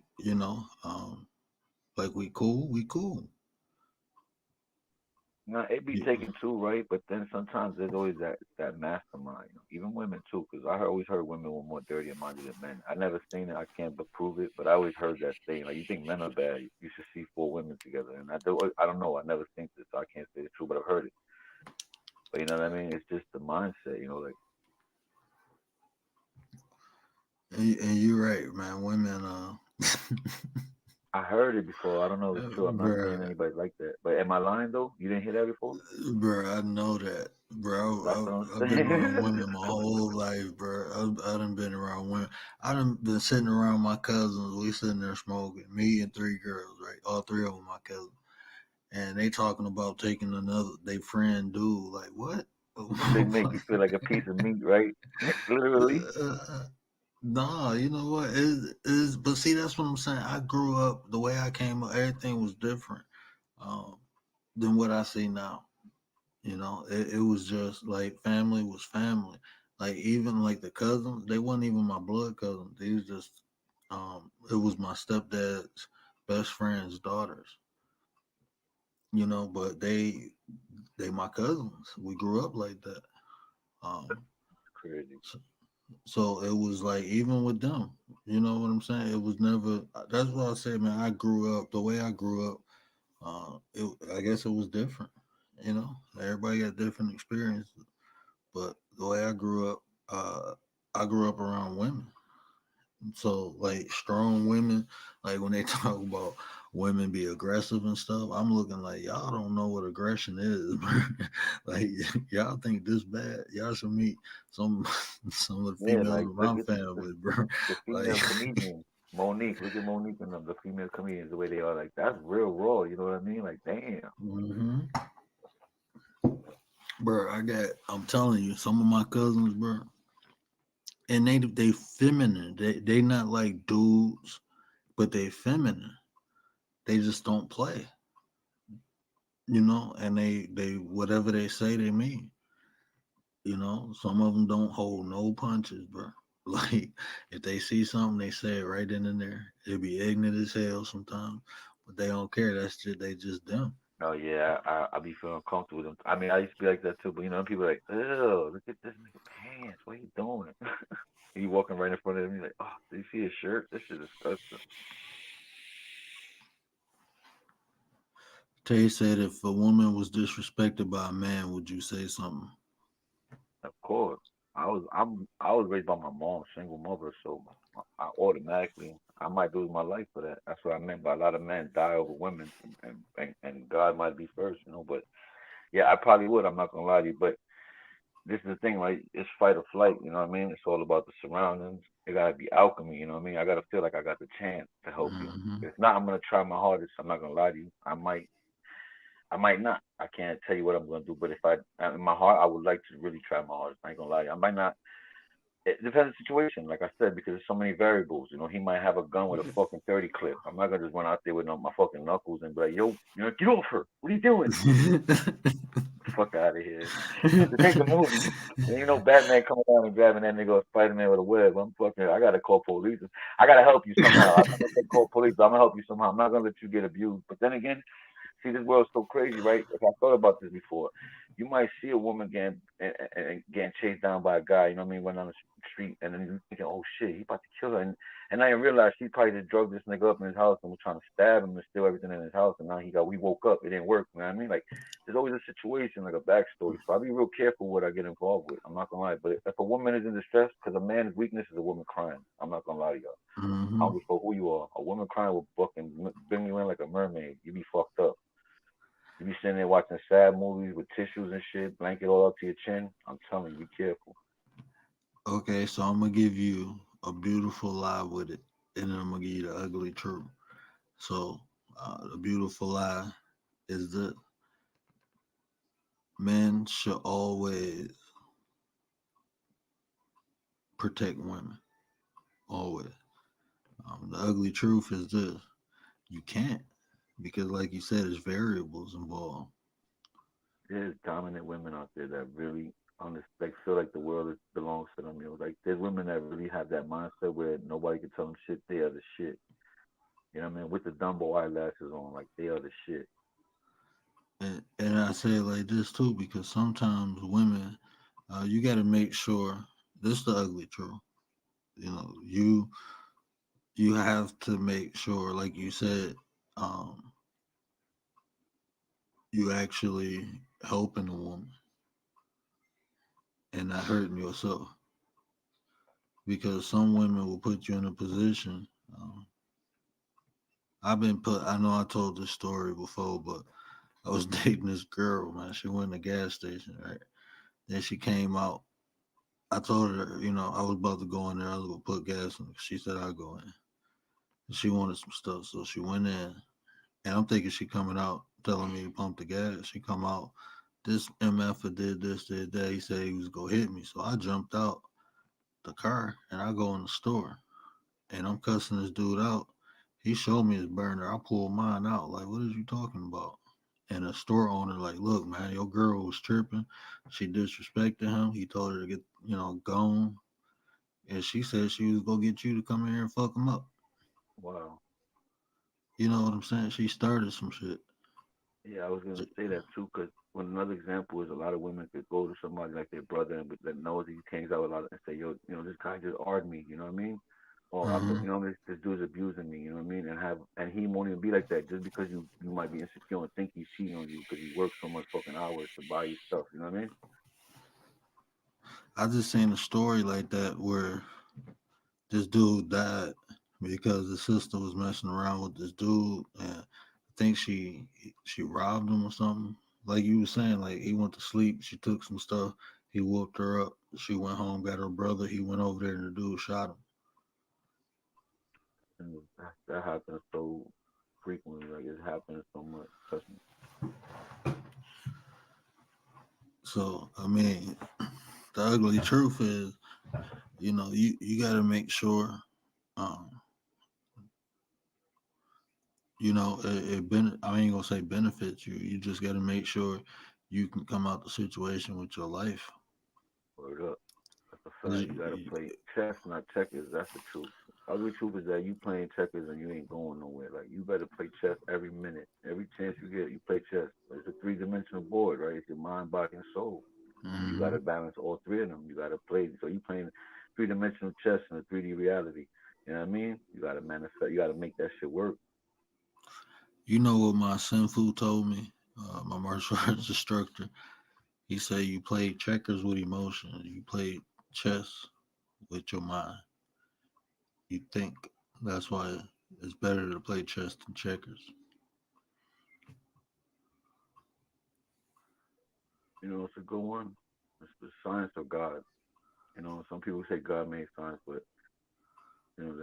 we cool. No, it be Yeah. taken too, right? But then sometimes there's always that mastermind, even women too, because always heard women were more dirty and minded than men. I never seen it, I can't but prove it, but I always heard that saying, like you think men are bad, you should see four women together, and I don't know, I never think this, so I can't say it's true, but I've heard it. But you know what I mean? It's just the mindset, like And you're right, man. Women, I heard it before. I don't know if it's true. I'm not saying bruh, anybody like that, but am I lying though? You didn't hear that before? bruh, I know that, bro. That's what I'm I've been around saying. women my whole life, bro. I done been around women. I done been sitting around my cousins. We sitting there smoking. Me and three girls, right? All three of them my cousins. And they talking about taking another they friend dude. Like what? They make you feel like a piece of meat, right? Literally. Nah, you know what? It is, but see, that's what I'm saying. I grew up the way I came up. Everything was different um, than what I see now. It was just like family was family. Like even like the cousins, they wasn't even my blood cousins. They was just it was my stepdad's best friend's daughters. But they my cousins. We grew up like that. Um, Crazy. so, so it was like even with them, you know what I'm saying? It was never. That's what I said, man. I grew up the way I grew up. I guess it was different. Everybody got different experiences, but the way I grew up around women. So like strong women, like when they talk about women be aggressive and stuff, I'm looking like y'all don't know what aggression is. Like y'all think this bad. Y'all should meet some some of the Yeah, females like in look my at the family, bro. the Like female comedian. Monique, look at Monique and them, the female comedians, the way they are. Like that's real raw. You know what I mean? Like damn. Mm-hmm. Bro, I'm telling you, some of my cousins, bro, and they feminine. They not like dudes, but they feminine. They just don't play, and they whatever they say they mean. Some of them don't hold no punches, bro. Like if they see something, they say it right then and there. It be ignorant as hell sometimes, but they don't care. That's just they just them. Oh yeah, I be feeling comfortable with them. I mean, I used to be like that too, but people are like, oh, look at this nigga pants. What are you doing? You walking right in front of him, you're like, oh, do you see his shirt? This shit is disgusting. Tay said, if a woman was disrespected by a man, would you say something? Of course, I was raised by my mom, single mother, so I automatically I might lose my life for that. That's what I meant by a lot of men die over women, and God might be first, But yeah, I probably would. I'm not gonna lie to you, but this is the thing, right? It's fight or flight. You know what I mean? It's all about the surroundings. It gotta be alchemy. You know what I mean? I gotta feel like I got the chance to help you. Mm-hmm. If not, I'm gonna try my hardest. I'm not gonna lie to you. I might not. I can't tell you what I'm gonna do. But if in my heart, I would like to really try my hardest. I ain't gonna lie to you. I might not. It depends on the situation, like I said, because there's so many variables. He might have a gun with a fucking 30 clip. I'm not gonna just run out there with my fucking knuckles and be like, yo, get off her. What are you doing? Fuck out of here. This ain't the movie. There ain't no Batman coming down and grabbing that nigga or Spider Man with a web. I gotta call police. I gotta help you somehow. I'm not gonna call police, but I'm gonna help you somehow. I'm not gonna let you get abused. But then again, see, this world's so crazy, right? If I thought about this before, you might see a woman getting chased down by a guy, you know what I mean, running on the street, and then you thinking, oh shit, he about to kill her, and now you realize she probably just drugged this nigga up in his house and was trying to stab him and steal everything in his house, and now we woke up, it didn't work, you know what I mean? Like, there's always a situation, like a backstory, so I'll be real careful what I get involved with. I'm not gonna lie, but if a woman is in distress, because a man's weakness is a woman crying, I'm not gonna lie to y'all. I Mm-hmm. don't give a fuck who you are. A woman crying will fucking bring you in like a mermaid. You be fucked up. You be sitting there watching sad movies with tissues and shit, blanket all up to your chin. I'm telling you, be careful. Okay, so I'm gonna give you a beautiful lie with it, and then I'm gonna give you the ugly truth. So the beautiful lie is that men should always protect women. Always. The ugly truth is this: you can't, because, like you said, there's variables involved. There's dominant women out there that really like feel like the world belongs to them. Like there's women that really have that mindset where nobody can tell them shit. They are the shit. You know what I mean? With the Dumbo eyelashes on, like they are the shit. And I say it like this too, because sometimes women, you got to make sure. This is the ugly truth. You have to make sure, like you said, um, you actually helping a woman and not hurting yourself. Because some women will put you in a position. Um, I've been put. I know I told this story before, but I was dating this girl, man. She went in the gas station, right? Then she came out. I told her, I was about to go in there. I was gonna put gas in. She said I'll go in. She wanted some stuff, so she went in. And I'm thinking she coming out telling me to pump the gas. She come out. This MF did this, did that. He said he was gonna hit me, so I jumped out the car and I go in the store and I'm cussing this dude out. He showed me his burner. I pulled mine out. Like, what is you talking about? And the store owner, like, look, man, your girl was tripping. She disrespected him. He told her to get, gone. And she said she was gonna get you to come in here and fuck him up. Wow. You know what I'm saying? She started some shit. Yeah, I was gonna say that too, because when another example is a lot of women could go to somebody like their brother and that knows that he hangs out a lot and say, yo, this guy just argued me, you know what I mean? Or Mm-hmm. this dude's abusing me, you know what I mean? And he won't even be like that just because you might be insecure and think he's cheating on you because he works so much fucking hours to buy you stuff, you know what I mean? I just seen a story like that where this dude died because the sister was messing around with this dude, and I think she robbed him or something. Like you were saying, like he went to sleep, she took some stuff, he whooped her up. She went home, got her brother. He went over there, and the dude shot him. And that happens so frequently. Like it happens so much. Trust me. So I mean, the ugly truth is, you got to make sure, um, I ain't gonna say benefits you. You just got to make sure you can come out the situation with your life. Word up. That's a 'Cause fact. You gotta play chess, not checkers. That's the truth. Ugly truth is that you playing checkers and you ain't going nowhere. Like you better play chess every minute, every chance you get. You play chess. It's a three-dimensional board, right? It's your mind, body, and soul, and you gotta Mhm. balance all three of them. You gotta play. So you playing three-dimensional chess in a 3D reality. You know what I mean? You gotta manifest. You gotta make that shit work. You know what my Senfu told me, my martial arts instructor. He said you play checkers with emotion. You play chess with your mind. You think. That's why it's better to play chess than checkers. You know, it's a good one. It's the science of God. You know, some people say God made science, but you know,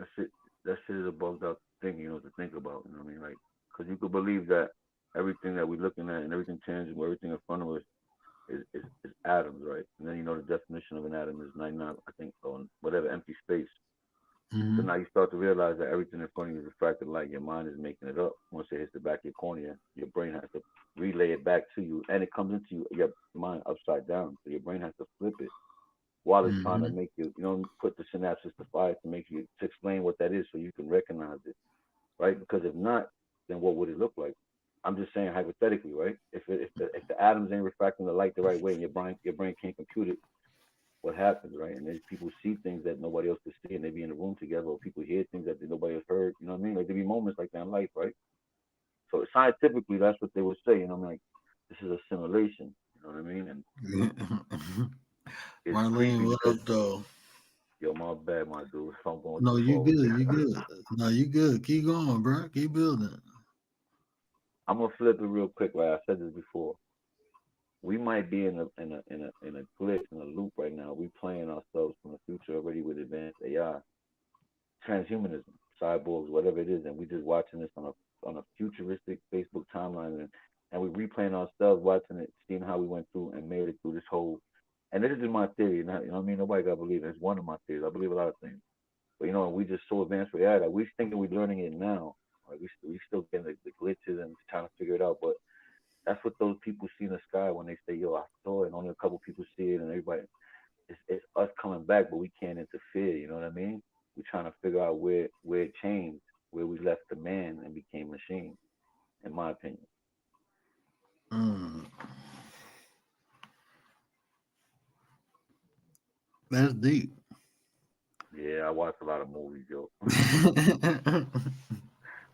that shit is a bugged out thing, you know, to think about. You know what I mean? Like, because you could believe that everything that we're looking at and everything tangible, everything in front of us is atoms, right? And then you know the definition of an atom is 99, I think, on whatever empty space. So Hmm. now you start to realize that everything in front of you is refracted light. Your mind is making it up. Once it hits the back of your cornea, your brain has to relay it back to you, and it comes into your mind upside down. So your brain has to flip it while it's trying to Hmm. make you, put the synapses to fire to make you to explain what that is so you can recognize it, right? Because if not, then what would it look like? I'm just saying hypothetically, right? If the atoms ain't refracting the light the right way and your brain can't compute it, what happens, right? And then people see things that nobody else could see, and they be in a room together, or people hear things that nobody else heard. You know what I mean? Like there be moments like that in life, right? So scientifically, that's what they would say. You know, what I mean? Like this is a simulation. You know what I mean? And it's Marlene, creepy what because up, though? yo, my bad, my dude. If I'm going No, too you far with good. it. You good. No, you good. Keep going, bro. Keep building. I'm gonna flip it real quick. Like I said this before, we might be in a glitch in a loop right now. We playing ourselves from the future already with advanced AI, transhumanism, cyborgs, whatever it is, and we just watching this on a futuristic Facebook timeline, and we replaying ourselves, watching it, seeing how we went through and made it through this whole. And this is my theory, not, you know what I mean? Nobody got to believe it. It's one of my theories. I believe a lot of things. But we just so advanced with AI that we thinking we're learning it now. Like we still getting the glitches and trying to figure it out. But that's what those people see in the sky when they say, "Yo, I saw it." And only a couple people see it, and everybody, it's us coming back, but we can't interfere. You know what I mean? We're trying to figure out where it changed, where we left the man and became machine. In my opinion. Mm, that's deep. Yeah, I watch a lot of movies, yo.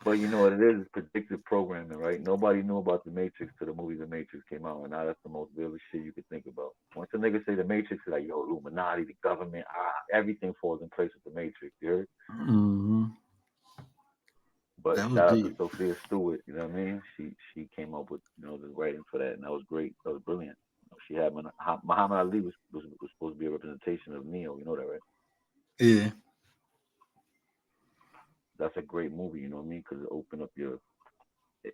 But you know what it is? It's predictive programming, right? Nobody knew about the Matrix till the movie The Matrix came out, and now that's the most realist shit you could think about. Once a nigga say the Matrix, it's like, yo, Illuminati, the government, everything falls in place with the Matrix, you heard? Hmm. But That was shout out to deep. Sophia Stewart, you know what I mean? She came up with, the writing for that, and that was great. That was brilliant. She had Muhammad Ali was supposed to be a representation of Neo, you know that, right? Yeah. That's a great movie, you know what I mean? Because it opened up your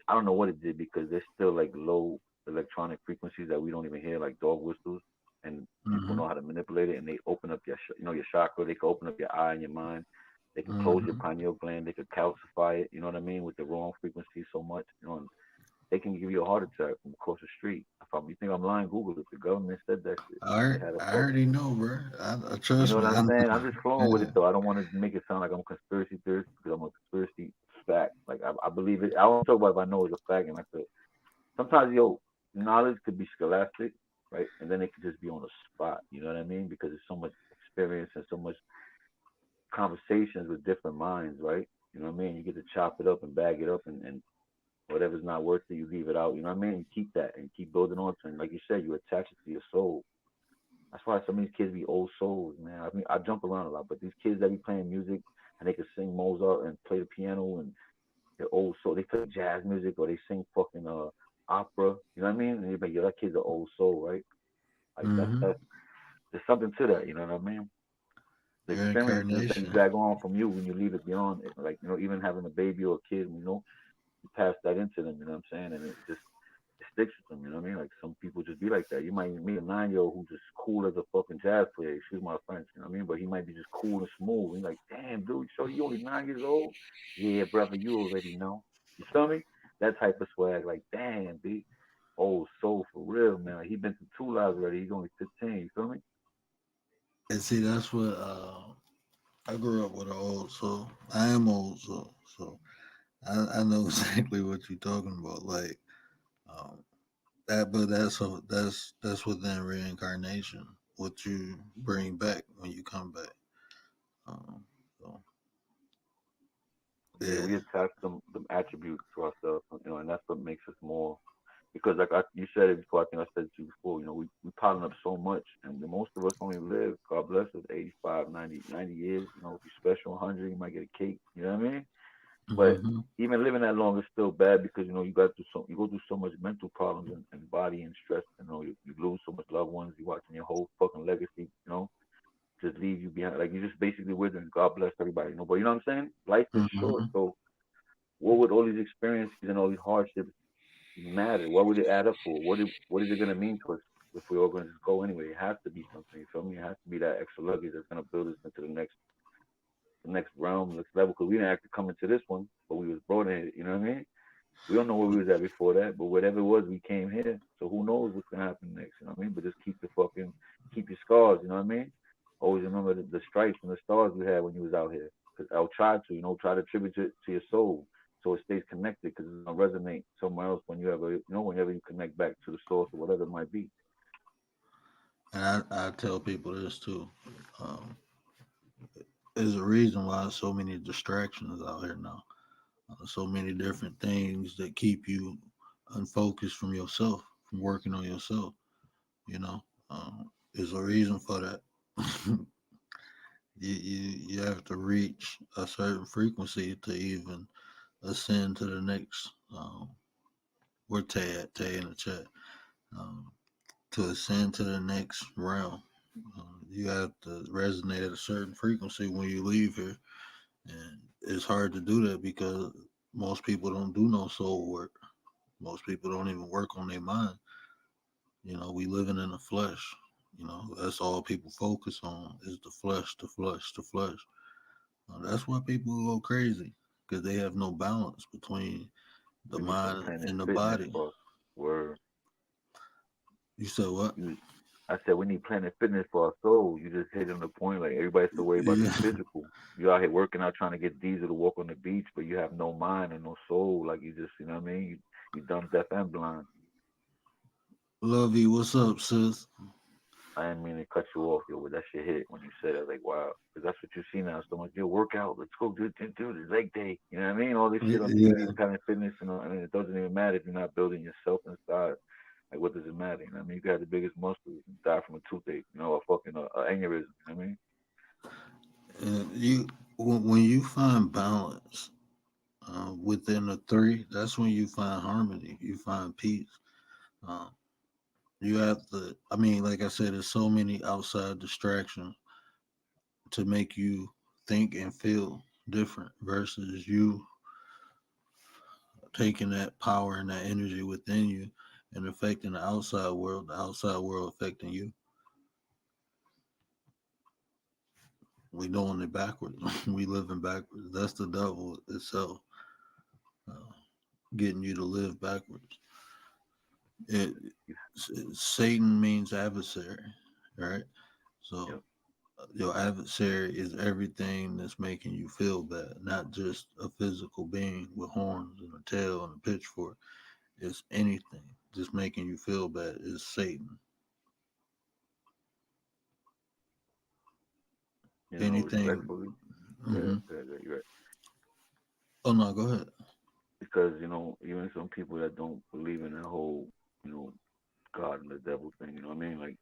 I don't know what it did because there's still like low electronic frequencies that we don't even hear, like dog whistles, and people Hmm. know how to manipulate it, and they open up your chakra. They can open up your eye and your mind. They can close your Hmm. pineal gland. They can calcify it. You know what I mean? With the wrong frequency so much. And they can give you a heart attack from across the street. You think I'm lying, Google it. The government said that shit. They had a I fuck. already know, bro. You know Trust what me. I'm I saying? know. I'm just flowing with it Yeah. though. I don't want to make it sound like I'm a conspiracy theorist because I'm a conspiracy fact. Like I believe it. I only talk about if I know it's a fact, and sometimes knowledge could be scholastic, right? And then it could just be on the spot. You know what I mean? Because there's so much experience and so much conversations with different minds, right? You know what I mean? You get to chop it up and bag it up, and whatever's not worth it, you leave it out. You know what I mean? You keep that and keep building on to it. And like you said, you attach it to your soul. That's why some of these kids be old souls, man. I mean, I jump around a lot, but these kids that be playing music and they can sing Mozart and play the piano and they're old soul. They play jazz music or they sing fucking opera. You know what I mean? And you're like, yo, that kid's an old soul, right? Like Hmm. that's there's something to that. You know what I mean? The Your experiences that you incarnation. drag on from you when you leave it beyond it. Like, even having a baby or a kid, you pass that into them, you know what I'm saying? And it sticks with them, you know what I mean? Like some people just be like that. You might meet a 9-year-old who's just cool as a fucking jazz player. Excuse my French, you know what I mean? But he might be just cool and smooth. And you're like, damn, dude, so you only 9 years old? Yeah, brother, you already know. You feel me? That type of swag, like, damn, B. Old soul for real, man. Like, he been through 2 lives already. He's only 15. You feel me? And see, that's what I grew up with an old soul. I am old soul, so I know exactly what you're talking about. Like um, that, but that's within reincarnation. What you bring back when you come back. Um, so Yeah, yeah. we attach them attributes to ourselves, and that's what makes us more. Because like you said it before, I think I said it to you before. We piling up so much, and most of us only live. God bless us, 85, 90 years. If you're special, 100, you might get a cake. You know what I mean? But Hmm. even living that long is still bad because you go through so much mental problems and body and stress. You lose so much loved ones. You watching your whole fucking legacy. Just leave you behind. Like you're just basically withering. God bless everybody. But you know what I'm saying? Life is short, Hmm. so what would all these experiences and all these hardships matter? What would it add up for? What is it gonna mean to us if we're all gonna just go anyway? It has to be something. You feel me? It has to be that extra luggage that's gonna build us into the next realm, next level. Because we didn't have to come into this one, but we was brought in it. You know what I mean? We don't know where we was at before that, but whatever it was, we came here. So who knows what's gonna happen next? You know what I mean? But just keep your scars. You know what I mean? Always remember the stripes and the stars you had when you was out here. Cause I'll try to, try to attribute it to your soul, so it stays connected. Cause it's gonna resonate somewhere else whenever you connect back to the source or whatever it might be. And I tell people this too. Um, there's a reason why so many distractions out here now. So many different things that keep you unfocused from yourself, from working on yourself. You know, there's a reason for that. You have to reach a certain frequency to even ascend to the next. We're Tay in the chat. Um, to ascend to the next realm, you have to resonate at a certain frequency when you leave here, and it's hard to do that because most people don't do no soul work. Most people don't even work on their mind. We living in the flesh. That's all people focus on is the flesh, the flesh, the flesh. That's why people go crazy because they have no balance between the We need some mind Planet and the Fitness body. for us. Where You said what? you, I said we need Planet Fitness for our soul. You just hit on the point. Like everybody's so worried about the Yeah, physical. You out here working out trying to get Diesel to walk on the beach, but you have no mind and no soul. Like you just, you know what I mean? You dumb, deaf, and blind. Lovey, what's up, sis? I didn't mean to cut you off, yo, but that shit hit when you said it. I was like, wow, because that's what you see now. So much, yo, workout, let's go do the leg day. You know what I mean? All this shit on TV, Yeah, Planet Fitness, and it doesn't even matter if you're not building yourself inside. Like, what does it matter? You know what I mean? You got the biggest muscles and die from a toothache, a fucking aneurysm. You know what I mean? and when you find balance within the three, that's when you find harmony. You find peace. Um, you have to. I mean, like I said, there's so many outside distractions to make you think and feel different versus you taking that power and that energy within you and affecting the outside world affecting you. We doing it backwards. We living backwards. That's the devil itself, uh, getting you to live backwards. It, You, Satan means adversary, right? you So your adversary is everything that's making you feel bad, not just a physical being with horns and a tail and a pitchfork. It's anything just making you feel bad is Satan. Anything. respectfully, Hmm. you're right. Oh no, go ahead. Because even some people that don't believe in that whole, you know, God and the devil thing. You know what I mean? Like,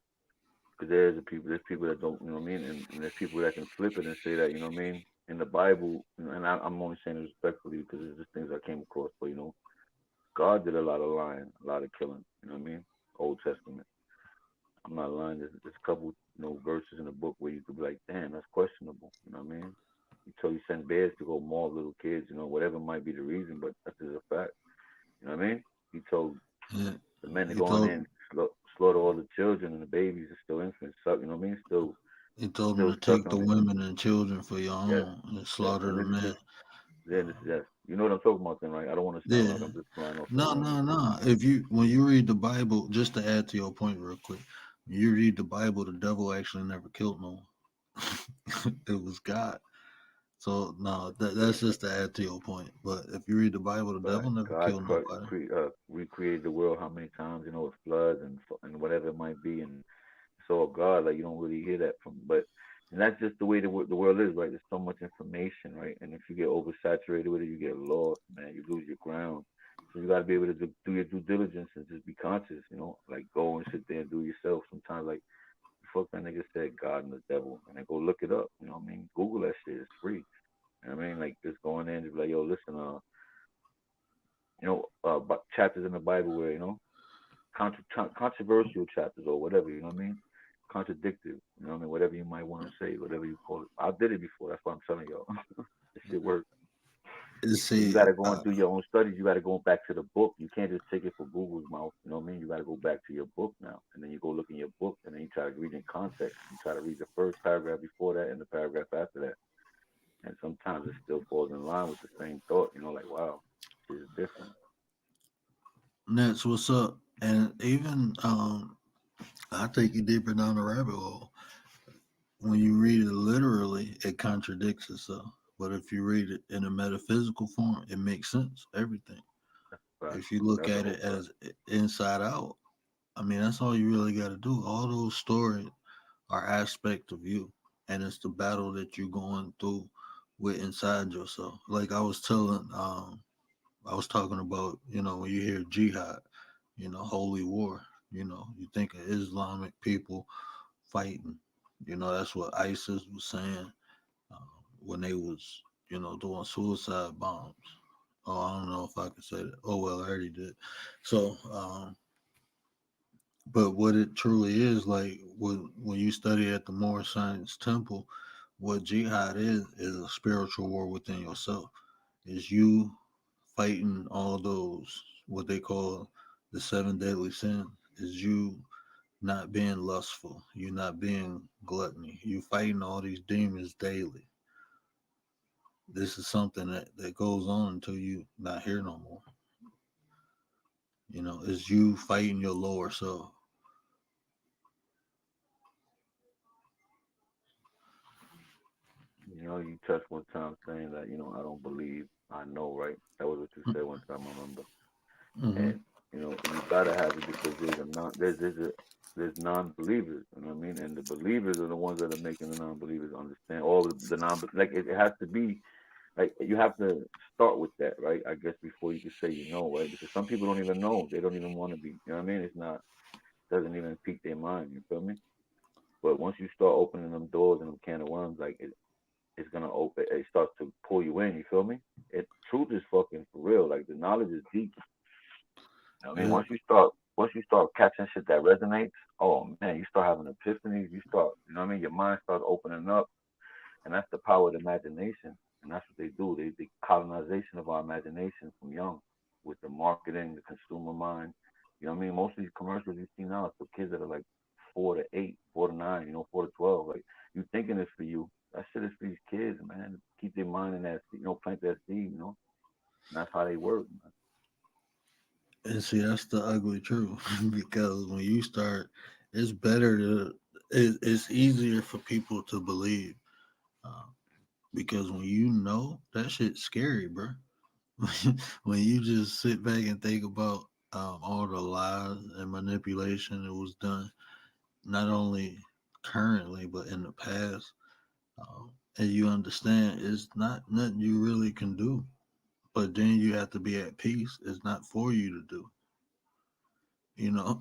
because there's people that don't, you know what I mean, and there's people that can flip it and say that, you know what I mean, in the Bible, and I'm only saying this respectfully because it's just things I came across, but God did a lot of lying, a lot of killing, you know what I mean, Old Testament. I'm not lying. There's a couple, verses in the book where you could be like, damn, that's questionable. You know what I mean? He told you send bears to go maul little kids, whatever might be the reason, but that's just a fact. You know what I mean? He told Yeah. the men to He go in there told and slaughter all the children and the babies are still infants, suck. You know what I mean? he told him Still to take the sucking. women and children for your Yes, own and yes. slaughter And the this is men. just yeah, this Uh, yes. You know what I'm talking about then, right? I don't want to sound yeah. like I'm just flying off the No, wall. no, no. If you when you read the Bible, just to add to your point real quick, when you read the Bible, the devil actually never killed no one. It was God. So no, that's just to add to your point. But if you read the Bible, the But devil never God killed nobody. recreated the world how many times, with floods and whatever it might be, and so God, like you don't really hear that from, but and that's just the way the world is, right? There's so much information, right? And if you get oversaturated with it, you get lost, man. You lose your ground. So you got to be able to do your due diligence and just be conscious, like go and sit there and do it yourself. Sometimes, like fuck that nigga said God and the devil, and then go look it up. You know what I mean? Google that shit. It's free. You know what I mean? Like just go in there and just be like, yo, listen, chapters in the Bible where controversial chapters or whatever. You know what I mean? Contradictive. You know what I mean? Whatever you might want to say, whatever you call it. I did it before. That's why I'm telling y'all. This shit works. But you See, got to go and do your own studies. You got to go back to the book. You can't just take it for Google's mouth. You know what I mean? You got to go back to your book now, and then you go look in your book, and then you try to read in context. You try to read the first paragraph before that and the paragraph after that, and sometimes it still falls in line with the same thought. Like wow, shit is different. Nets, what's up? And even I take you deeper down the rabbit hole. When you read it literally, it contradicts itself. But if you read it in a metaphysical form, it makes sense. Everything. Fact. If you look That's a at whole it fact. as inside out, I mean, that's all you really got to do. All those stories are aspect of you, and it's the battle that you're going through with inside yourself. Like I was talking about, when you hear jihad, holy war, you think of Islamic people fighting. That's what ISIS was saying uh, when they was, doing suicide bombs. Oh, I don't know if I could say that. Oh well, I already did. So, but what it truly is, like when you study at the Moorish Science Temple, what jihad is a spiritual war within yourself. Is you fighting all those what they call the seven deadly sins. Is you not being lustful, you not being gluttony, you fighting all these demons daily. This is something that goes on until you not here no more. Is you fighting your lower self. You touched one time saying that, I don't believe, I know, right? That was what you said one time, I remember. Mm-hmm. And, you gotta have it because there's non-believers, you know what I mean? And the believers are the ones that are making the non-believers understand all the non, like it has to be, like you have to start with that, right? I guess before you can say right? Because some people don't even know, they don't even want to be, you know what I mean? It's not, doesn't even pique their mind, you feel me? But once you start opening them doors and them can of worms, like it's gonna open. It starts to pull you in. You feel me? Truth is fucking for real. Like the knowledge is deep. You know what I mean, Yeah. once you start catching shit that resonates, oh man, you start having epiphanies. You start, you know what I mean? Your mind starts opening up, and that's the power of the imagination. And that's what they do. The colonization of our imagination from young, with the marketing, the consumer mind. You know what I mean? Most of these commercials you see now are for kids that are like 4 to 8, 4 to 9, 4 to 12. Like you thinking it's for you. That shit is for these kids, man. Keep their mind in that, plant that seed. And that's how they work. Man. And see, that's the ugly truth because when you start, it's better to, it's easier for people to believe uh, because when you know that shit's scary, bro. When you just sit back and think about all the lies and manipulation that was done, not only currently but in the past, and you understand it's not nothing you really can do. But then you have to be at peace. It's not for you to do.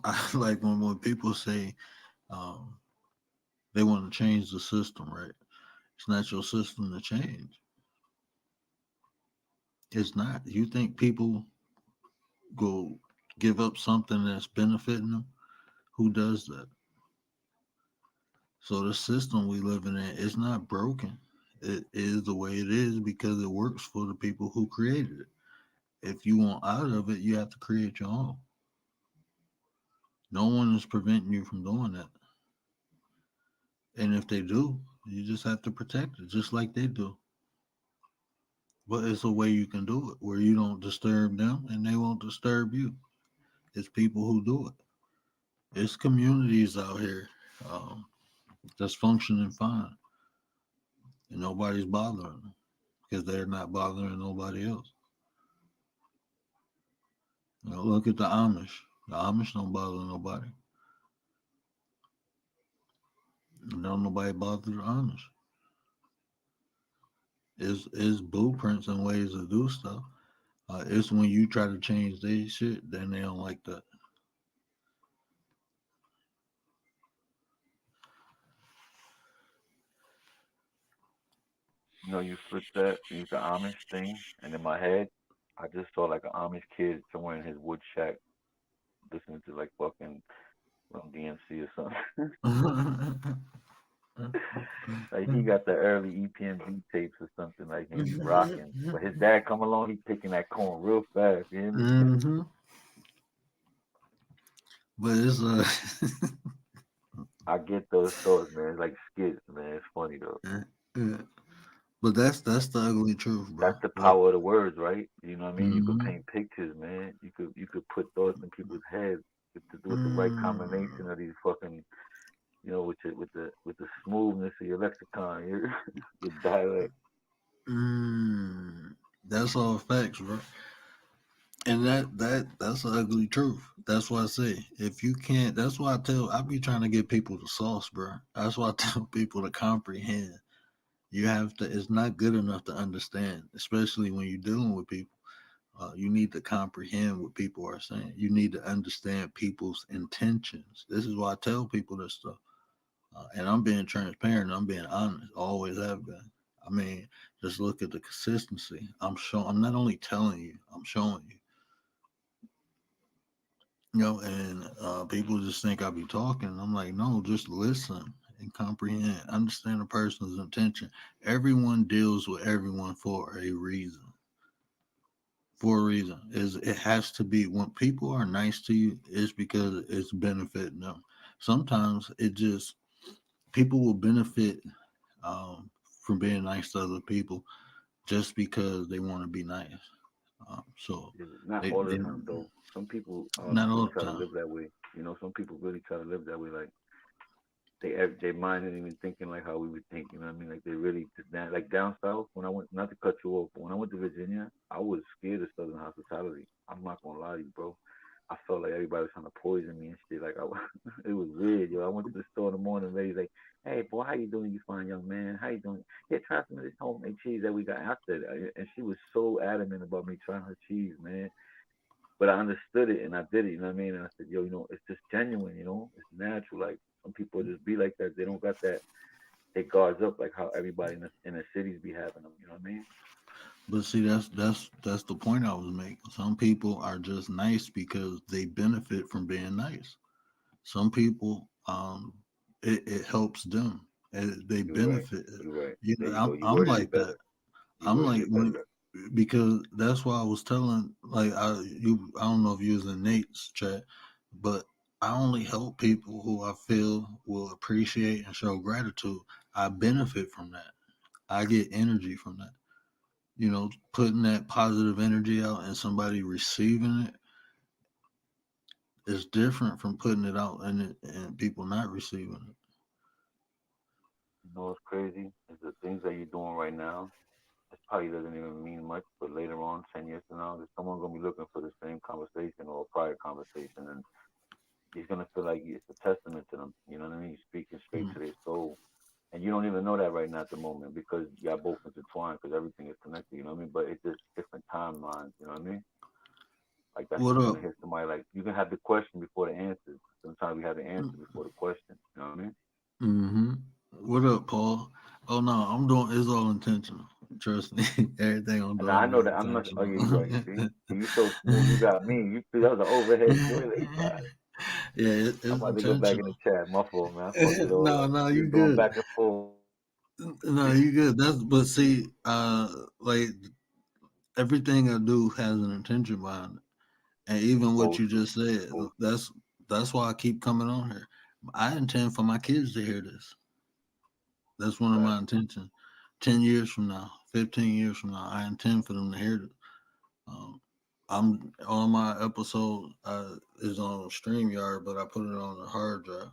I like when people say um, they want to change the system, right? It's not your system to change. It's not. You think people go give up something that's benefiting them? Who does that? So the system we living in is not broken. It is the way it is because it works for the people who created it. If you want out of it, you have to create your own. No one is preventing you from doing that. And if they do, you just have to protect it, just like they do. But it's a way you can do it where you don't disturb them and they won't disturb you. It's people who do it. It's communities out here um, that's functioning fine, and nobody's bothering them because they're not bothering nobody else. Look at the Amish. The Amish don't bother nobody. And don't nobody bother the Amish. It's blueprints and ways to do stuff. It's when you try to change their shit, then they don't like that. You know, you flip that, use the Amish thing, and in my head, I just saw like an Amish kid somewhere in his wood shack listening to like fucking from DMC or something. Like he got the early EPMD tapes or something like, and he's rocking. But his dad come along, he's picking that corn real fast. You hear me? hmm But it's I get those thoughts, man. It's like skits, man. It's funny though. yeah. But that's the ugly truth, bro. That's the Like, power of the words, right? You know what I mean? You could mm-hmm. paint pictures, man. You could put thoughts in people's heads with the right mm, combination of these fucking, with the smoothness of your lexicon, your dialect. that's all facts, bro. And that's the ugly truth. That's why I say if you can't, that's why I be trying to get people the sauce, bro. That's why I tell people to comprehend. You have to. It's not good enough to understand, especially when you're dealing with people. You need to comprehend what people are saying. You need to understand people's intentions. This is why I tell people this stuff. And I'm being transparent. I'm being honest. Always have been. I mean, just look at the consistency. I'm showing. I'm not only telling you. I'm showing you. And people just think I be talking. I'm like, no, just listen and comprehend. Understand a person's intention. Everyone deals with everyone for a reason. For a reason is it has to be when people are nice to you, it's because it's benefiting them. Sometimes it just people will benefit from being nice to other people just because they want to be nice. So Not they, all the they time though. Some people not really all try the to time. live that way. Some people really try to live that way. Like their mind isn't even thinking like how we would think. You know what I mean? Like they really like down south. When I went, not to cut you off, but when I went to Virginia, I was scared of Southern hospitality. I'm not gonna lie to you, bro. I felt like everybody was trying to poison me and shit. Like it was weird, yo. I went to the store in the morning, lady's like, "Hey, boy, how you doing, you fine young man? How you doing? Here, try some of this homemade cheese that we got." I said, and she was so adamant about me trying her cheese, man. But I understood it and I did it. You know what I mean? And I said, yo, it's just genuine. It's natural. Like some people just be like that. They don't got that. They guards up like how everybody in the cities be having them. You know what I mean? But see, that's the point I was making. Some people are just nice because they benefit from being nice. Some people, it helps them. They You're right. benefit. You're right. You There know, you go. You I'm worded like it that. better. You I'm worded like it better. when because that's why I was telling like I don't know if you was in Nate's chat, but I only help people who I feel will appreciate and show gratitude. I benefit from that. I get energy from that. Putting that positive energy out and somebody receiving it is different from putting it out and people not receiving it. You know what's crazy? Is the things that you're doing right now. It probably doesn't even mean much, but later on, 10 years from now, there's someone gonna be looking for the same conversation or a prior conversation, and he's gonna feel like it's a testament to them. You know what I mean? You're speaking straight Mm. to their soul. And you don't even know that right now at the moment because y'all both intertwined because everything is connected. You know what I mean? But it's just different timelines. You know what I mean? Like that's What you're up? gonna hear somebody like you can have the question before the answer. Sometimes we have the answer before the question. You know what I mean? Mm-hmm. What up, Paul? Oh no, I'm doing. It's all intentional. Trust me. Everything I'm And doing I is know that I'm not. Oh intentional. yeah, you're right. See, you so smooth. You got me. You feel that was an overhead toilet. Yeah, I'm it's about to go back in the intentional. chat. My fault, man. I fucked it all No, up. no, We you was going good. back and forth. No, you good. That's but see, like everything I do has an intention behind it, and even what Supposed you to. just said, Supposed that's why I keep coming on here. I intend for my kids to hear this. That's one of to. my intentions. 10 years from now, 15 years from now, I intend for them to hear this. Um, I'm on my episode is on StreamYard, but I put it on a hard drive,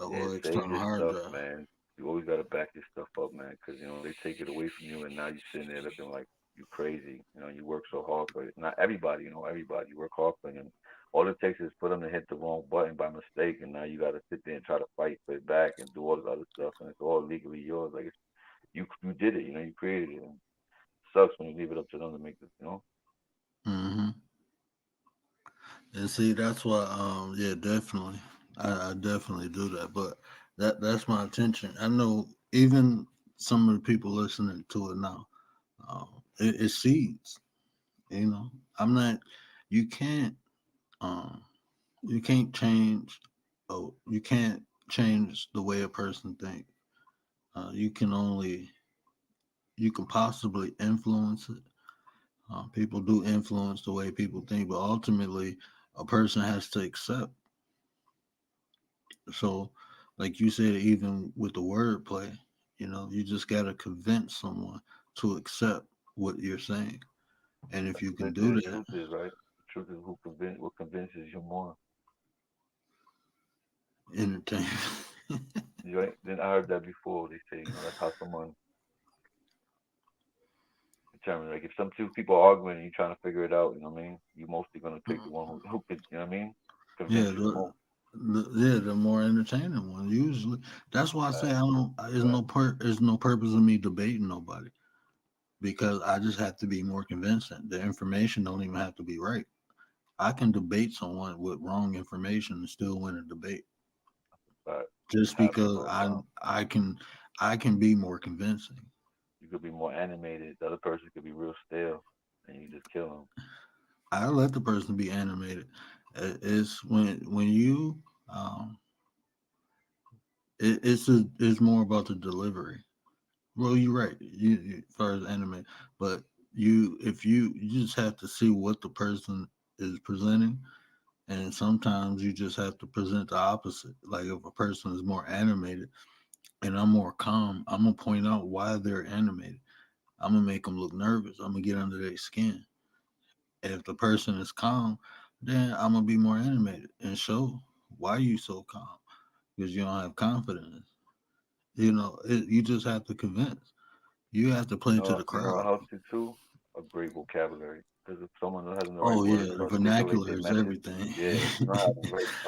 Yeah, or save external your hard stuff, drive. man. You always gotta back your stuff up, man, because you know they take it away from you, and now you're sitting there looking like you crazy. You know, you work so hard for it. Not everybody, you know, everybody. You work hard for it, and all it takes is for them to hit the wrong button by mistake, and now you gotta sit there and try to fight for it back and do all this other stuff, and it's all legally yours. Like you did it, you know, you created it. And it sucks when you leave it up to them to make this, you know. Hmm. And see, that's why, yeah, definitely, I definitely do that. But that's my intention. I know even some of the people listening to it now, it seeds. You know, I'm not. You can't. Um, you can't change. Oh, you can't change the way a person thinks. You can only. You can possibly influence it. People do influence the way people think, but ultimately, a person has to accept. So, like you said, even with the wordplay, you just got to convince someone to accept what you're saying. And if That's you what they can say do the that, truth is, right? The truth is what convinces you more. entertain. You right? Then I heard that before. They say, you know, that's how someone determine. Like if some two people are arguing and you're trying to figure it out, you know what I mean? You mostly gonna pick the one who could, you know what I mean? Convince Yeah, you the most. the more entertaining one. Usually, that's why I say Right, I don't. right. There's no purpose of me debating nobody because I just have to be more convincing. The information don't even have to be right. I can debate someone with wrong information and still win a debate But just happens because all the I time. I can I can be more convincing. You could be more animated. The other person could be real stale, and you just kill them. I let the person be animated. It's when you it's more about the delivery. Well, you're right. As far as anime, but if you just have to see what the person is presenting, and sometimes you just have to present the opposite. Like if a person is more animated and I'm more calm, I'm gonna point out why they're animated. I'm gonna make them look nervous. I'm gonna get under their skin. And if the person is calm, then I'm gonna be more animated and show why you so calm because you don't have confidence. You just have to convince. You have to play to the You know what crowd. helps you too? A great vocabulary. Because if someone hasn't the right Oh words yeah, to the articulate vernacular their is message, everything. yeah, if you don't have the right, the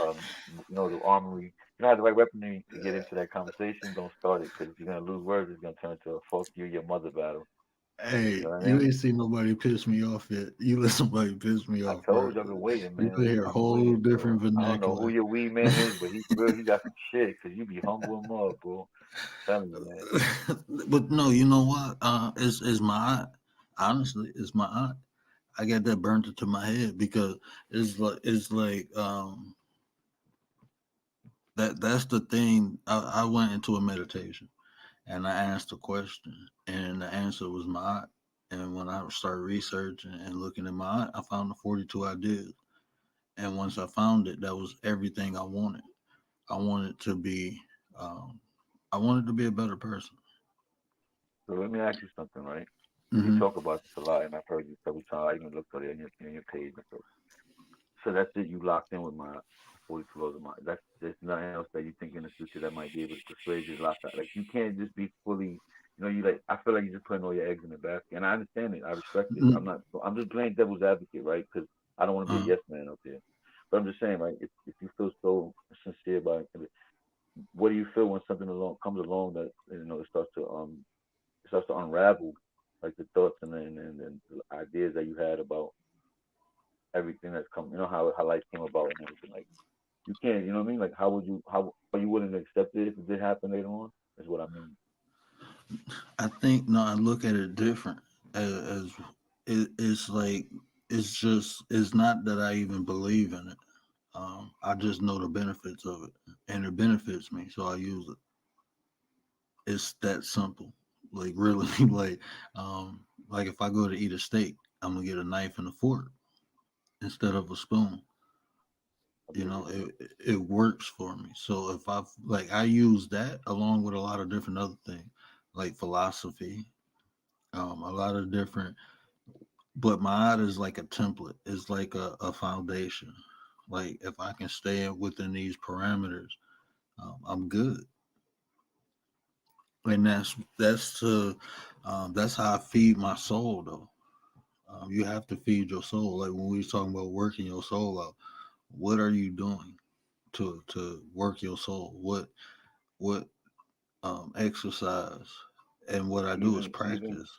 armory, you don't have the right weaponry to get into that conversation, don't start it. Because if you're gonna lose words, it's gonna turn into a fuck you, your mother battle. You Hey, know what I you mean? ain't seen nobody piss me off yet. You let somebody piss me I off, bro. told you I've been waiting, You could man. hear a I've been whole waiting, bro. different I don't know who vernacular. your wee man is, but he real. He got some shit because you be humble and mud, bro. Telling you, man. But no, you know what? It's my aunt. Honestly, it's my aunt. I got that burnt into my head because it's like that's the thing. I went into a meditation and I asked a question, and the answer was my aunt. And when I started researching and looking at my aunt, I found the 42 ideas. And once I found it, that was everything I wanted. I wanted to be, um, I wanted to be a better person. So let me ask you something, right? You Hmm. talk about this a lot, and I've heard you several times. I even looked at it in your page and stuff. So that's it. You locked in with my 42 laws of mind. There's nothing else that you think in the future that might be able to persuade you to lock that. Like you can't just be fully, you like. I feel like you're just putting all your eggs in the basket, and I understand it. I respect it. I'm not. I'm just playing devil's advocate, right? Because I don't want to be Uh, a yes man up there. But I'm just saying, right? If you feel so sincere about it, what do you feel when something along comes along that it starts to unravel like the thoughts and the ideas that you had about everything that's come, how life came about and everything. Like you can't, you know what I mean? Like how are you willing to accept it if it did happen later on? Is what I mean. I think no, I look at it different as it's like it's not that I even believe in it. I just know the benefits of it, and it benefits me, so I use it. It's that simple. Like really, like if I go to eat a steak, I'm gonna get a knife and a fork instead of a spoon. I You dig know, it. it works for me. So if I use that along with a lot of different other things, like philosophy, a lot of different. But my art is like a template. It's like a foundation. Like if I can stay within these parameters, I'm good. And that's how I feed my soul though. You have to feed your soul. Like when we was talking about working your soul out, what are you doing to work your soul? What exercise? And what I do is Even even practice.